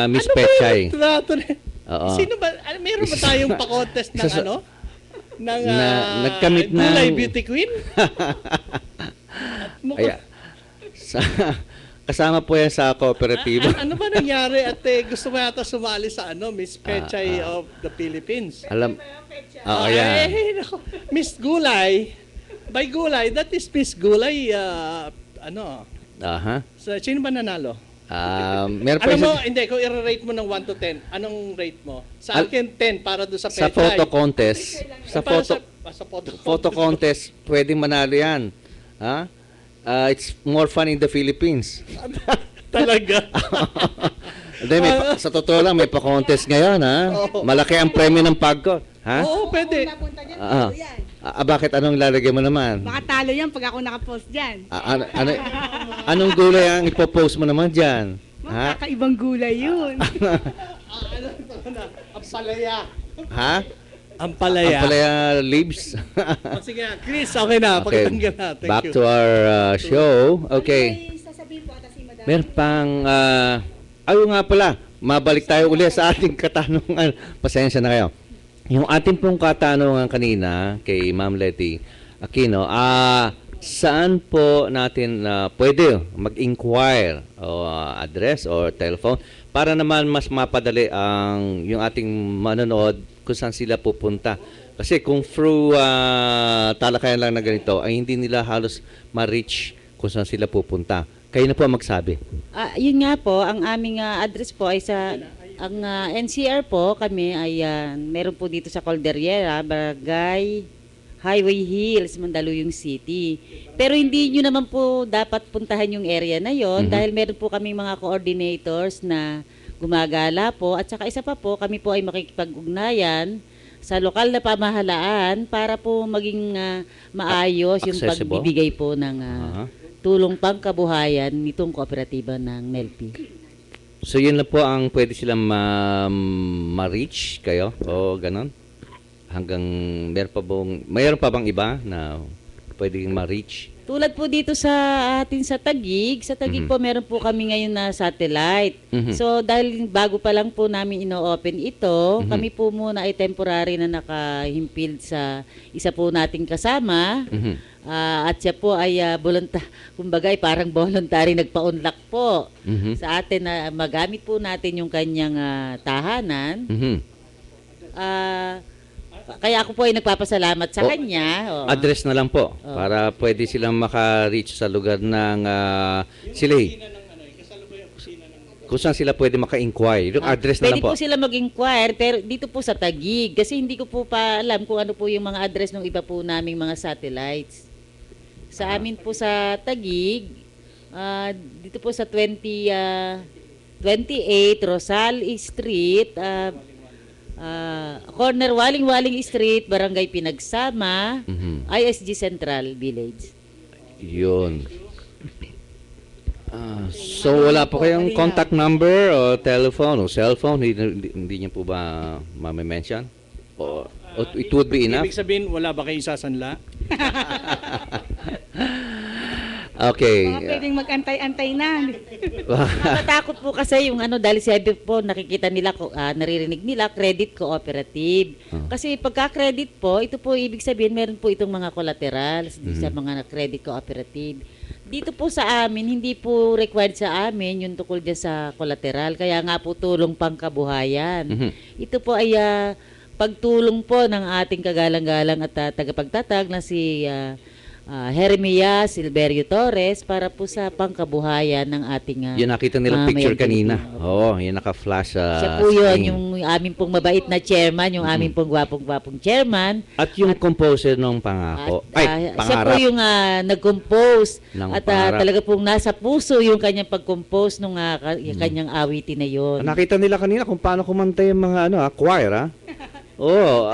Miss Ano ba Pechay. yung litrato na? Oo. Sino ba? Meron ba tayong pa-contest ng Sa- ano? Ng nagkamit ng- Gulay Beauty Queen? Ay, kasama po yan sa kooperatiba. Ano ba nangyari? At gusto mo yata sumali sa Miss Pechay of the Philippines. Alam. Oo, yan. Naku. Miss Gulay. By Gulay, that is Miss Gulay, Aha. So, sino ba nanalo? Meron pa Alam mo, isa- hindi, kung i-rate mo ng 1 to 10, anong rate mo? Sa akin, 10 para doon sa sa Pechay. photo contest. Sa Para photo sa photo contest, pwedeng manalo yan. Ha? It's more fun in the Philippines. Talaga. Hindi, sa totoo lang, may pa-contest ngayon, ha? Malaki ang premyo ng PAGCOR. Ha? Oo, pwede. Napunta dyan, Ah. talo yan. Bakit? Anong lalagay mo naman? Baka talo yan pag ako nakapost dyan. Anong gulay ang ipopost mo naman dyan? Ha? Kakaibang gulay yun. Ang palaya. Ha? Ang palaya. Ang palaya leaves? Sige, Chris, okay na. Okay. Pakitanggal na. Thank Back you. to our show. Okay. Ano may sasabihin po ata si Madam? Meron pang, ayun nga pala, mabalik tayo uli sa ating katanungan. Pasensya na kayo. Yung ating pong katanungan kanina kay Ma'am Letty Aquino, saan po natin pwede mag-inquire o address or telephone para naman mas mapadali ang yung ating manonood kung saan sila pupunta. Kasi kung through talakayan lang na ganito, ay hindi nila halos ma-reach kung saan sila pupunta. Kayo na po ang magsabi. Yun nga po, ang aming address po ay ang NCR po, kami ay meron po dito sa Calderiera, Barangay Highway Hills, Mandaluyong City. Pero hindi nyo naman po dapat puntahan yung area na yon dahil meron po kaming mga coordinators na gumagala po at saka isa pa po, kami po ay makikipag-ugnayan sa lokal na pamahalaan para po maging maayos yung Accessible. pagbibigay po ng tulong pangkabuhayan nitong kooperatiba ng NELPI. So yun lang po ang pwede silang ma-reach kayo o ganon? Hanggang mayroon pa bang iba na pwedeng ma-reach? Tulad po dito sa atin sa Taguig po meron po kami ngayon na satellite. So dahil bago pa lang po namin ino-open ito, kami po muna ay temporary na nakahimpil sa isa po nating kasama. At siya po ay kumbaga ay parang voluntary nagpa-unlock po sa atin na magamit po natin yung kanyang tahanan. Kaya ako po ay nagpapasalamat sa kanya. Address na lang po para pwede silang maka-reach sa lugar ng Silay. Kung saan sila pwede maka-inquire. Yung address na lang Pwede po. po sila mag-inquire pero dito po sa Taguig kasi hindi ko po pa alam kung ano po yung mga address ng iba po naming mga satellites. Sa amin po sa Taguig, dito po sa 28 Rosal Street, corner Waling-Waling Street, Barangay Pinagsama, ISG Central Village. Yun. So wala po kayong contact number o telephone o cellphone? Hindi niyo po ba ma-mention? O it would be enough? Ibig sabihin, wala ba kayong sasanla? Okay. Mga pwedeng mag-antay-antay na. Nakatakot po kasi yung dahil sabi po nakikita nila, naririnig nila, credit cooperative. Kasi pagka-credit po, ito po ibig sabihin meron po itong mga collaterals sa mga credit cooperative. Dito po sa amin, hindi po required sa amin yung tukol dyan sa collateral. Kaya nga po tulong pangkabuhayan. Ito po ay pagtulong po ng ating kagalang-galang at tagapagtatag na si Jeremias Silverio Torres para po sa pangkabuhayan ng ating Yung nakita nilang picture member kanina. po. Oo, yung naka-flash Siya po yun, yung aming pong mabait na chairman, yung aming pong gwapong-gwapong chairman. At yung composer ng pangako. Siya po Pangarap. yung nag-compose Ng at pangarap. talaga pong nasa puso yung kanyang pag-compose nung yung kanyang awitin na yun. Nakita nila kanina kung paano kumanta yung mga choir, Oo,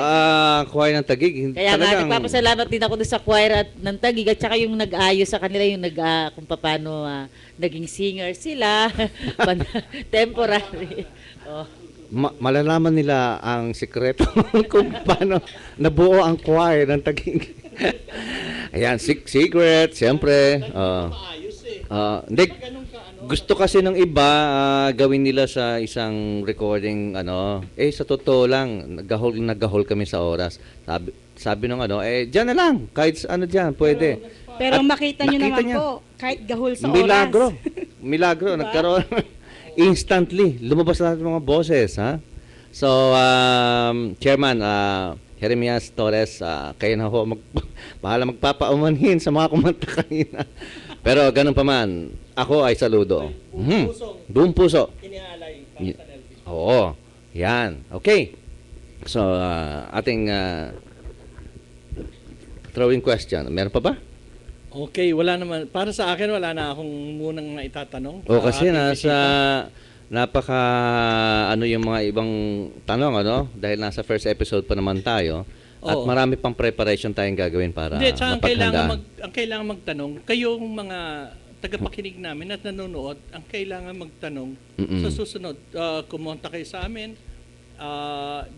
choir ng Taguig. Kaya nga, nagpapasalamat din ako doon sa choir at ng Taguig at saka yung nag-ayos sa kanila, yung kung paano naging singer sila, temporary. Malalaman nila ang sikreto kung paano nabuo ang choir ng Taguig. Ayan, secret, siyempre. Hindi, gusto kasi ng iba gawin nila sa isang recording sa totoo lang nagahol kami sa oras. Sabi nung diyan na lang kahit diyan pwede. Pero At makita nyo nakita naman niya. po, kahit gahol sa Milagro Diba? nagkaroon instantly lumabas lahat ng mga boses, ha? So Chairman Jeremias Torres, kayo na ho bahala magpapaumanhin sa mga kumanta kanina. Pero ganun pa man, ako ay saludo. Buong puso. Inialay para sa NELPI. Oo. Yan. Okay. So, ating throwing question. Meron pa ba? Okay, wala naman. Para sa akin, wala na akong munang naitatanong. O kasi Ating nasa bisita. napaka yung mga ibang tanong dahil nasa first episode pa naman tayo. At Oo. marami pang preparation tayong gagawin para Hindi, tsaka mapaghandaan. ang kailangan magtanong, kayong mga tagapakinig namin at nanonood, ang kailangan magtanong sa susunod. Kumonta kayo sa amin,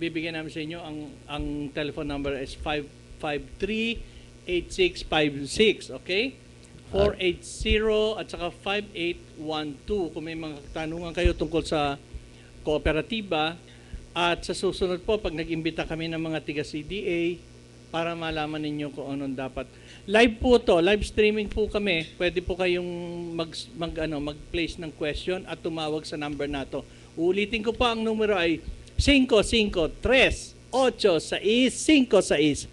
bibigyan namin sa inyo ang telephone number is 553-8656, okay? 480 at saka 5812 kung may mga katanungan kayo tungkol sa kooperatiba. At sa susunod po, pag nag-imbita kami ng mga tiga-CDA, para malaman ninyo kung anong dapat. Live po to, live streaming po kami. Pwede po kayong mag-place ng question at tumawag sa number na to. Uulitin ko pa, ang numero ay 553-8656.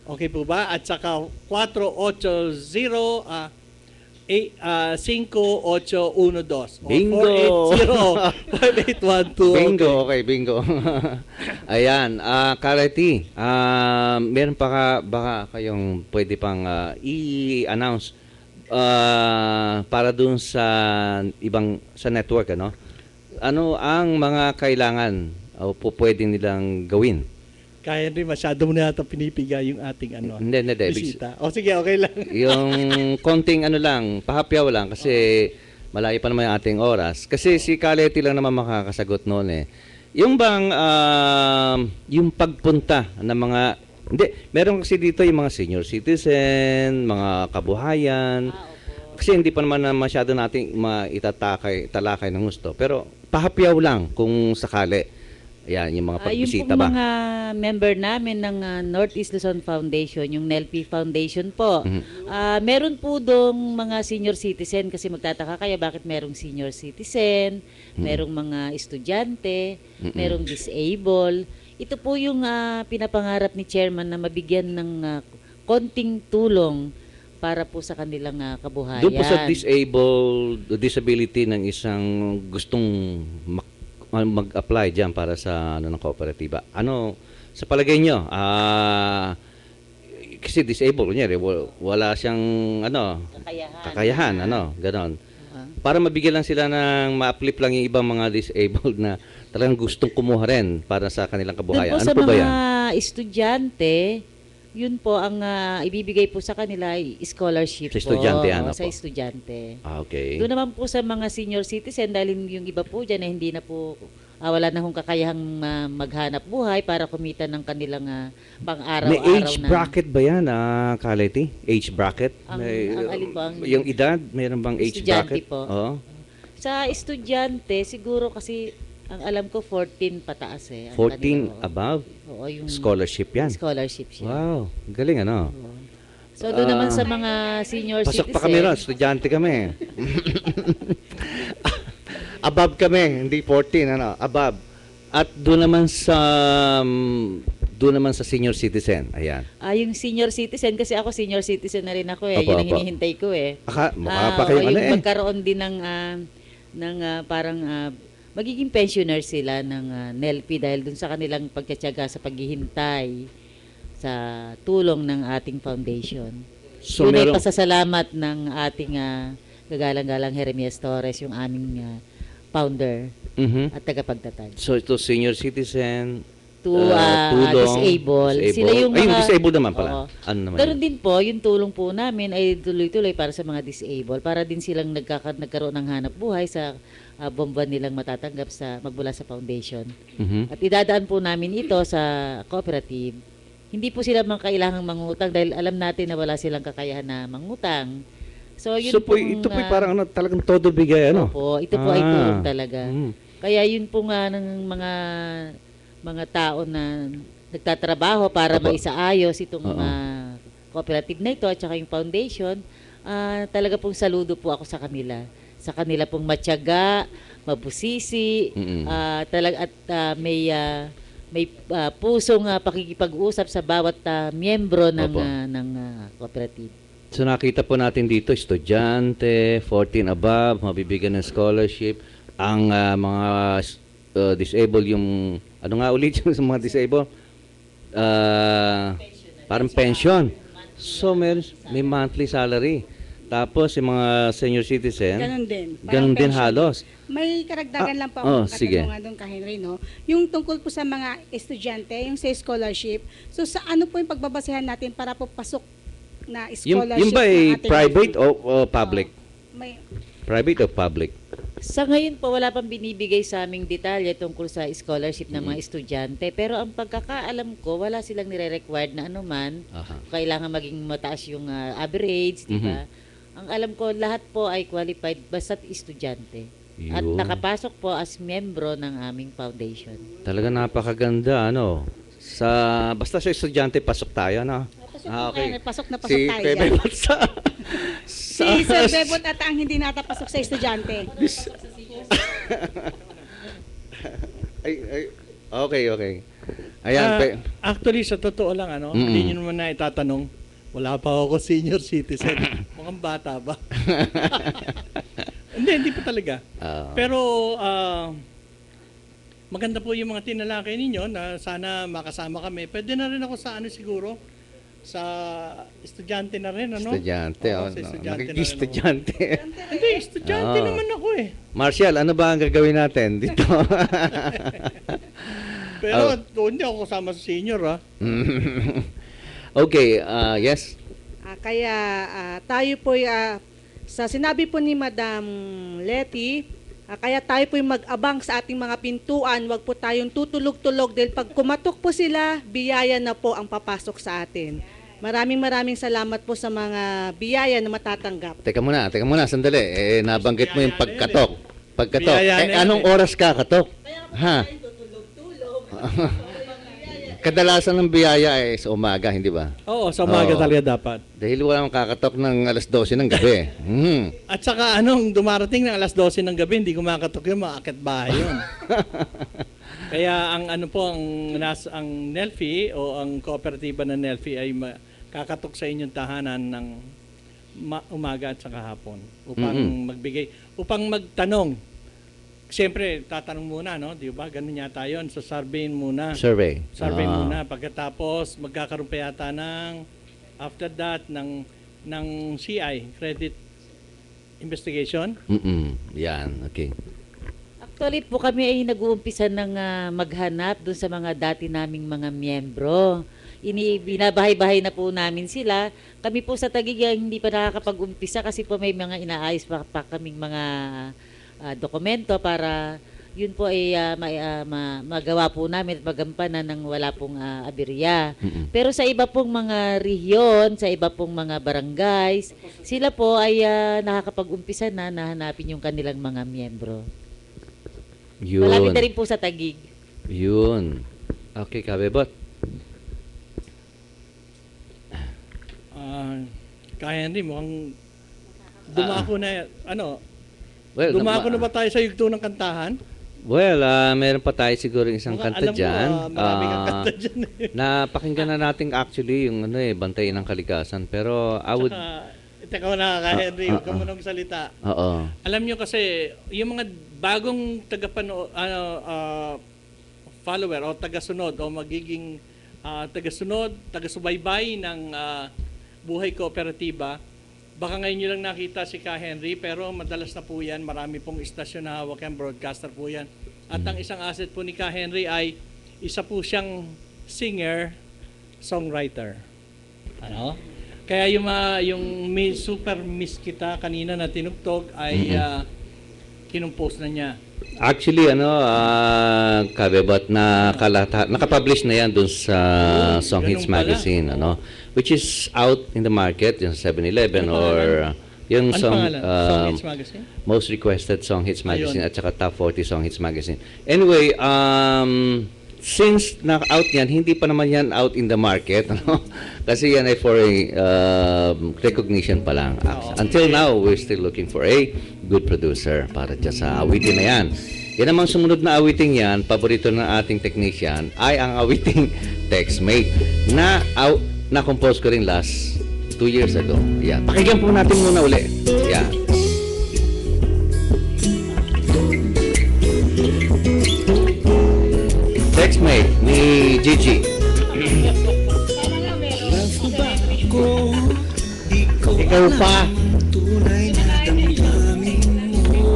Okay po ba? At saka 480-5812 o Bingo! 480-5812. Bingo, okay, bingo. Ayan, Karati, meron pa baka kayong pwede pang i-announce para dun sa sa network, ano? Ano ang mga kailangan o pwede nilang gawin? Kaya rin masyado mo na yata pinipigay yung ating Hindi. bisita. O sige, okay lang. Yung konting lang, pahapyaw lang kasi malayo pa naman yung ating oras. Kasi si Kaleti lang naman makakasagot noon eh. Yung bang, yung pagpunta ng mga, hindi, meron kasi dito yung mga senior citizen, mga kabuhayan. Kasi hindi pa naman na masyado nating talakay ng gusto. Pero pahapyaw lang kung sakali. Ayan, yung mga pagbisita yung ba? mga member namin ng Northeast Luzon Foundation, yung NELPI Foundation po, meron po dong mga senior citizen kasi magtataka kayo bakit merong senior citizen, merong mga estudyante, merong disabled. Ito po yung pinapangarap ni Chairman na mabigyan ng konting tulong para po sa kanilang kabuhayan. Doon po sa disability ng isang gustong mag-apply diyan para sa ng kooperatiba. Ano sa palagay nyo? Kasi disabled niya, wala siyang kakayahan, ganon. Para mabigyan lang sila ng ma-uplift lang yung ibang mga disabled na talagang gustong kumuha rin para sa kanilang kabuhayan. Doon po Ano sa po ba yan? mga estudyante, yun po ang ibibigay po sa kanila ay scholarship Sa estudyante, po. ano Sa po? estudyante. Okay. Doon naman po sa mga senior citizen, dahil yung iba po dyan na hindi na po, wala na hong kakayahang maghanap buhay para kumita ng kanilang pang-araw-araw May age na. bracket ba yan, Kaleti? Age bracket? Ang alin po, ang yung edad, mayroon bang age estudyante bracket? po. Oo. Sa estudyante, siguro kasi, ang alam ko, 14 pataas eh. 14 ang kanila, above? Oo, yung Scholarship yan. scholarship siya. Wow, galing ano. So doon naman sa mga senior Pasok citizen. pa kami ron, estudyante kami. Above kami, hindi 14, above. At doon naman sa senior citizen, ayan. Yung senior citizen, kasi ako senior citizen na rin ako eh. Opo, Yun ang opo. hinihintay ko eh. Mukha pa kayong yung magkaroon din ng parang magiging pensioner sila ng NELPI dahil dun sa kanilang pagtsatsaga sa paghihintay sa tulong ng ating foundation. So, Yun ay meron- pasasalamat ng ating kagalang-galang Jeremias Torres, yung aming founder Mhm. at tagapagtatag. So ito senior citizen, To tulong, disabled. Sila yung Ay, yung mga- disabled naman pala. Oo. Ano naman Ganun yun? din po, yung tulong po namin ay tuloy-tuloy para sa mga disabled, para din silang nagkaroon ng hanap buhay sa buwan nilang matatanggap magmula sa foundation. Mhm. At idadaan po namin ito sa cooperative. Hindi po sila kailangang mangutang dahil alam natin na wala silang kakayahan na mangutang. So, yun So po, pong, ito po parang talagang todo bigay, ano? Opo, ito po ay tulong talaga. Mhm. Kaya yun po nga ng mga tao na nagtatrabaho para Opo. maisaayos itong Oo. cooperative na ito at saka yung foundation, talaga pong saludo po ako sa kanila. Sa kanila pong matyaga, mabusisi, Mm-mm. at may pusong pakikipag-usap sa bawat miyembro ng Opo. cooperative. So nakita po natin dito, estudyante, 14 above, mabibigyan ng scholarship. Ang mga disabled, yung, ano nga ulit yung sa mga disabled? Parang pension. So may monthly salary. Tapos yung mga senior citizen, Ganon din. ganun Parang din pension. halos. May karagdagan lang po oh, akong sige. katanungan doon kay Henry, no? Yung tungkol po sa mga estudyante, yung sa scholarship. So sa ano po yung pagbabasehan natin para po pasok na scholarship? Yung ba ng ay ating- private o public? May, Private o public? Sa ngayon po, wala pang binibigay sa aming detalye tungkol sa scholarship ng mga estudyante. Pero ang pagkakaalam ko, wala silang nire-required na anuman. Aha. Kailangan maging mataas yung average, di ba? Ang alam ko, lahat po ay qualified basta't estudyante. At Yun. nakapasok po as membro ng aming foundation. Talaga napakaganda, ano? Basta sa estudyante, pasok tayo, no? pasok na pasok tayo Kuya dyan. Bebot Si Sir Bebot at ang hindi natapasok sa estudyante. Okay. Ayan, Actually, sa totoo lang, hindi nyo naman na itatanong, wala pa ako senior citizen. Mukhang bata ba? Hindi pa talaga. Pero maganda po yung mga tinalakay ninyo na sana makasama kami. Pwede na rin ako sa siguro, sa estudyante na rin, estudyante. Oo, Oh, sa no. estudyante na rin ako. Nakiki-estudyante. Hindi, estudyante naman ako eh. Marshall, ano ba ang gagawin natin dito? Pero hindi ako kasama sa senior, ha? Okay, yes. Kaya tayo po, sa sinabi po ni Madam Letty, kaya tayo po mag-abang sa ating mga pintuan, wag po tayong tutulog-tulog dahil pag kumatok po sila, biyaya na po ang papasok sa atin. Maraming salamat po sa mga biyaya na matatanggap. Teka muna, sandali. Nabanggit mo yung pagkatok. Biyaya na yan Anong oras ka katok? Ha? Kadalasan ng biyaya ay sa umaga, hindi ba? Oo, sa umaga Oo. talaga dapat. Dahil walang kakatok ng alas 12 ng gabi. At saka dumarating ng alas 12 ng gabi, hindi kumakatok yun, maakit bahay yun. Kaya ang ang NELFI o ang kooperatiba ng NELFI ay kakatok sa inyong tahanan ng umaga at saka hapon upang upang magtanong. Siyempre, tatanong muna, di ba? Ganun yata yun. So, survey muna. Survey. Muna. Pagkatapos, magkakaroon pa yata after that, ng CI, Credit Investigation. Yan, okay. Actually po kami ay nag-uumpisa ng maghanap dun sa mga dati naming mga miyembro. Binabahay-bahay na po namin sila. Kami po sa Taguig hindi pa nakakapag-umpisa kasi po may mga inaayos pa kaming mga dokumento para yun po ay magawa po namin at magampanan ng wala pong aberya. Pero sa iba pong mga rehiyon, sa iba pong mga barangays, sila po ay nakakapag-umpisa na hanapin yung kanilang mga miyembro. Yun. Malapit na rin po sa Taguig. Yun. Okay, Kabebot. Kaya hindi, mukhang dumako na, Well, dumako na ba tayo sa yugto ng kantahan? Well, meron pa tayo siguro isang Mukhang kanta dyan. Alam mo, maraming kang kanta dyan eh. Napakinggan na natin actually yung Bantayan ng Kalikasan. Pero I would... Teka na, Henry, huwag ka mo nang salita. Oo. Alam nyo kasi, yung mga bagong follower o tagasunod o magiging tagasunod, tagasubaybay ng Buhay Kooperatiba, baka ngayon nyo lang nakita si Ka Henry, pero madalas na po yan, marami pong istasyon na hawak yan, broadcaster po yan. At ang isang asset po ni Ka Henry ay isa po siyang singer, songwriter. Kaya yung Super Miss Kita kanina na tinugtog ay kinumpose na niya. Actually, Kabebot, nakapublish na yan dun sa Song Hits Ganun pala. Magazine, which is out in the market, yung 7-Eleven or yung Ano pangalan? Song Hits Magazine? Most Requested Song Hits Magazine Ayun. at saka Top 40 Song Hits Magazine. Anyway, since na-out yan, hindi pa naman yan out in the market, kasi yan ay for a recognition pa lang. Until now, we're still looking for a good producer para dyan sa awitin na yan. Yan namang sumunod na awiting yan, paborito ng ating technician, ay ang awiting Textmate na compose ko rin last 2 years ago. Yan. Pakinggan po natin muna uli. Yan. Textmate ni Gigi. Ikaw pa. Tunay na damdamin mo.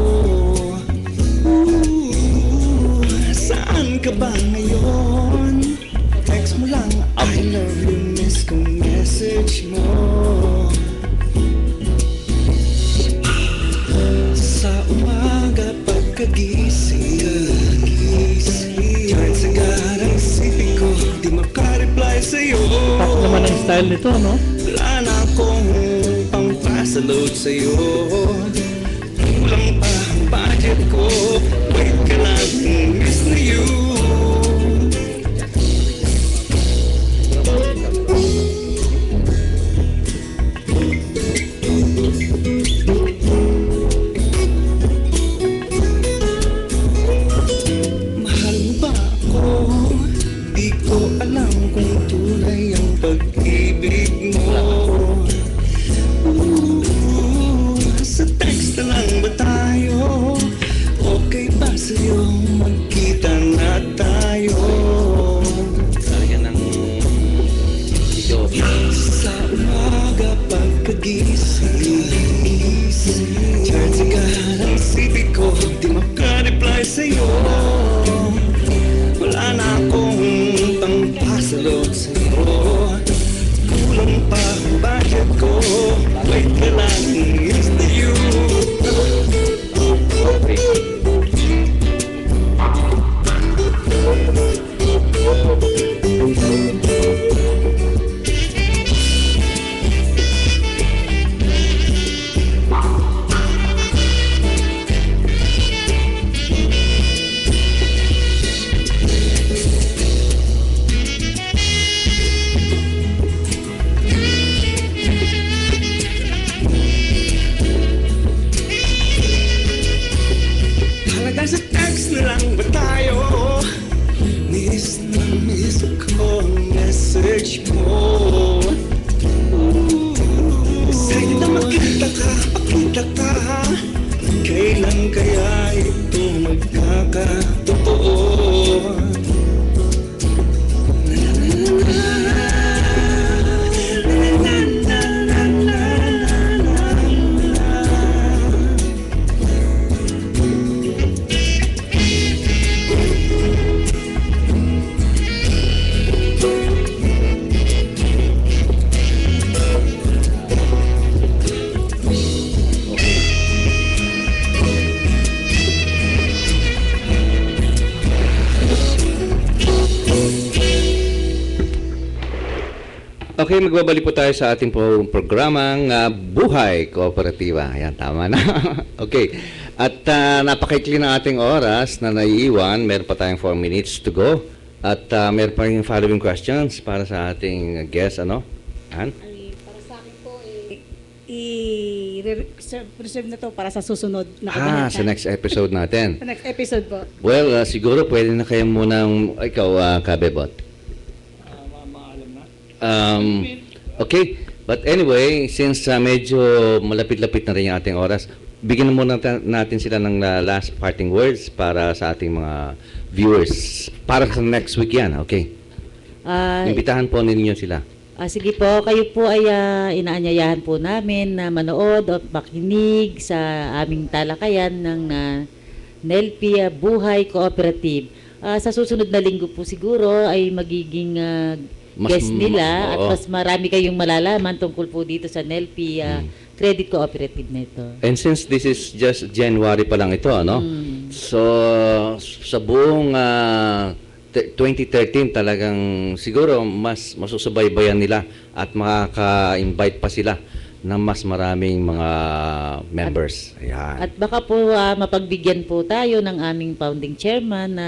Saan ka ba ngayon? Text mo lang, I love you, miss kong message mo. Sa umaga pagkagising, kahit sagad ang isipin ko, di makareply sa'yo. Pak naman ang style nito, no? Wala na akong pangpasaload sa'yo. Kulang pa ang budget ko. Wait ka lang, miss na you. Mahal mo ba Okay, magbabalik po tayo sa ating programang Buhay Kooperatiba. Ayan, tama na. Okay. At napakaikli na ating oras na naiiwan. Meron pa tayong 4 minutes to go. At meron pa yung following questions para sa ating guest, ano? Ann? Ay, para sa akin po, i-reserve na to para sa susunod na Sa next episode natin. Sa next episode po. Well, siguro pwede na kayo munang, ikaw, Kabebot. Maalam na. Okay, but anyway, since medyo malapit-lapit na rin yung ating oras, bigyan na muna natin sila ng last parting words para sa ating mga viewers. Para sa next week yan, okay? Imbitahan po ninyo sila. Sige po, kayo po ay inaanyayahan po namin na manood at makinig sa aming talakayan ng NELPI Buhay Cooperative. Sa susunod na linggo po siguro ay magiging guest nila at oo. mas marami kayong malalaman tungkol po dito sa NELPI Credit Cooperative na ito. And since this is just January pa lang ito, ano? So, sa buong 2013 talagang siguro mas masusubaybayan nila at makaka-invite pa sila ng mas maraming mga members. Ayan. At baka po mapagbigyan po tayo ng aming founding chairman na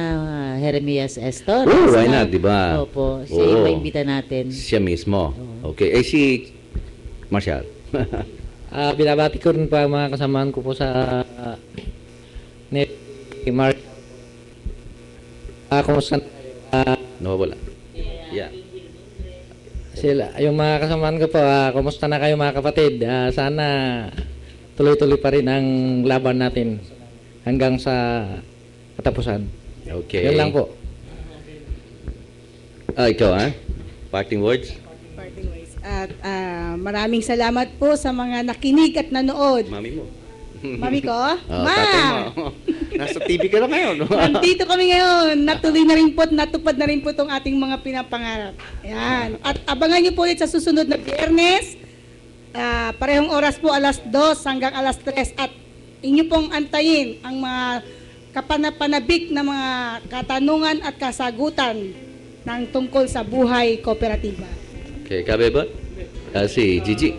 Jeremias S. Torres. Oh, why na- not, di ba? Opo, siya yung Oo. maimbita natin. Siya mismo. Okay. Si Marshall. Binabati ko rin pa ang mga kasamahan ko po sa net Mark. Kumusta na kayo? Nawawala. Yeah. Sila, yung mga kasamahan ko po, kumusta na kayo mga kapatid? Sana tuloy-tuloy pa rin ang laban natin hanggang sa katapusan. Okay. Yun lang po. Ikaw, ha? Parting words? Parting ways. At maraming salamat po sa mga nakinig at nanood. Mami mo. Mami ko? Tatay mo. Nasa TV ka na ngayon. Nandito kami ngayon. Natuloy na rin po at natupad na rin po itong ating mga pinapangarap. Ayan. At abangan niyo po ulit sa susunod na Biyernes. Parehong oras po, alas 2 hanggang alas 3. At inyo pong antayin ang mga kapanapanabik na mga katanungan at kasagutan ng tungkol sa buhay kooperatiba. Okay, Kabebot? Si Gigi.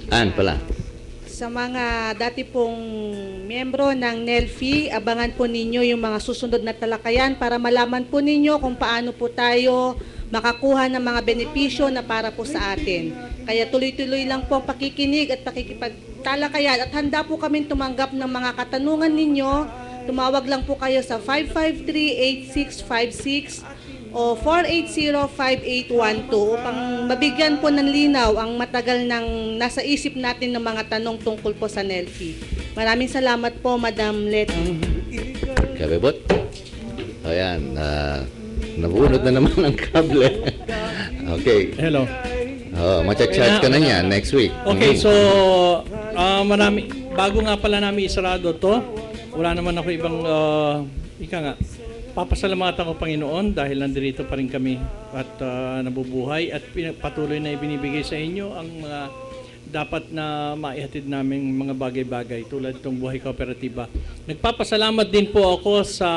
Ann pala. Sa mga dati pong miyembro ng NELPI, abangan po ninyo yung mga susunod na talakayan para malaman po ninyo kung paano po tayo makakuha ng mga benepisyo na para po sa atin. Kaya tuloy-tuloy lang po ang pakikinig at pakikipagtalakayan at handa po kami tumanggap ng mga katanungan ninyo. Tumawag lang po kayo sa 553-8656 o 480-5812 upang mabigyan po ng linaw ang matagal ng nasa isip natin ng mga tanong tungkol po sa NELPI. Maraming salamat po, Madam Let. Kabebot? Ayan. Nabunod na naman ang kable. Okay. Hello. Macha-charge ka na yan next week. Okay, so bago nga pala namin isarado to, wala naman ako ibang papasalamatan ko Panginoon dahil nandito pa rin kami at nabubuhay at patuloy na ibinibigay sa inyo ang mga dapat na maihatid namin mga bagay-bagay tulad itong Buhay Kooperatiba. Nagpapasalamat din po ako sa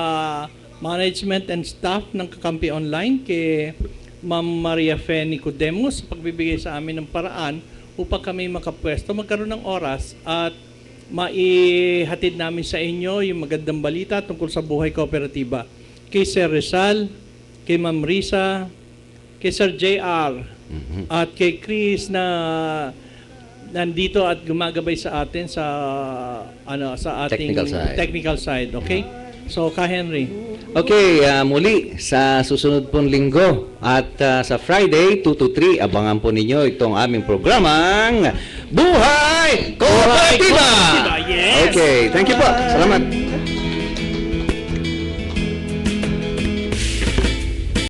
management and staff ng Kakampi Online kay Ma'am Maria Fe Nicodemos sa pagbibigay sa amin ng paraan upang kami makapwesto, magkaroon ng oras at maihatid namin sa inyo yung magandang balita tungkol sa Buhay Kooperatiba. Kay Sir Rizal, kay Ma'am Risa, kay Sir JR, at kay Chris na nandito at gumagabay sa atin sa sa ating technical side, okay? So, Ka Henry. Okay, muli sa susunod pong linggo at sa Friday 2 to 3 abangan po ninyo itong aming programang Buhay Kooperatiba. Yes! Okay, thank you po. Salamat.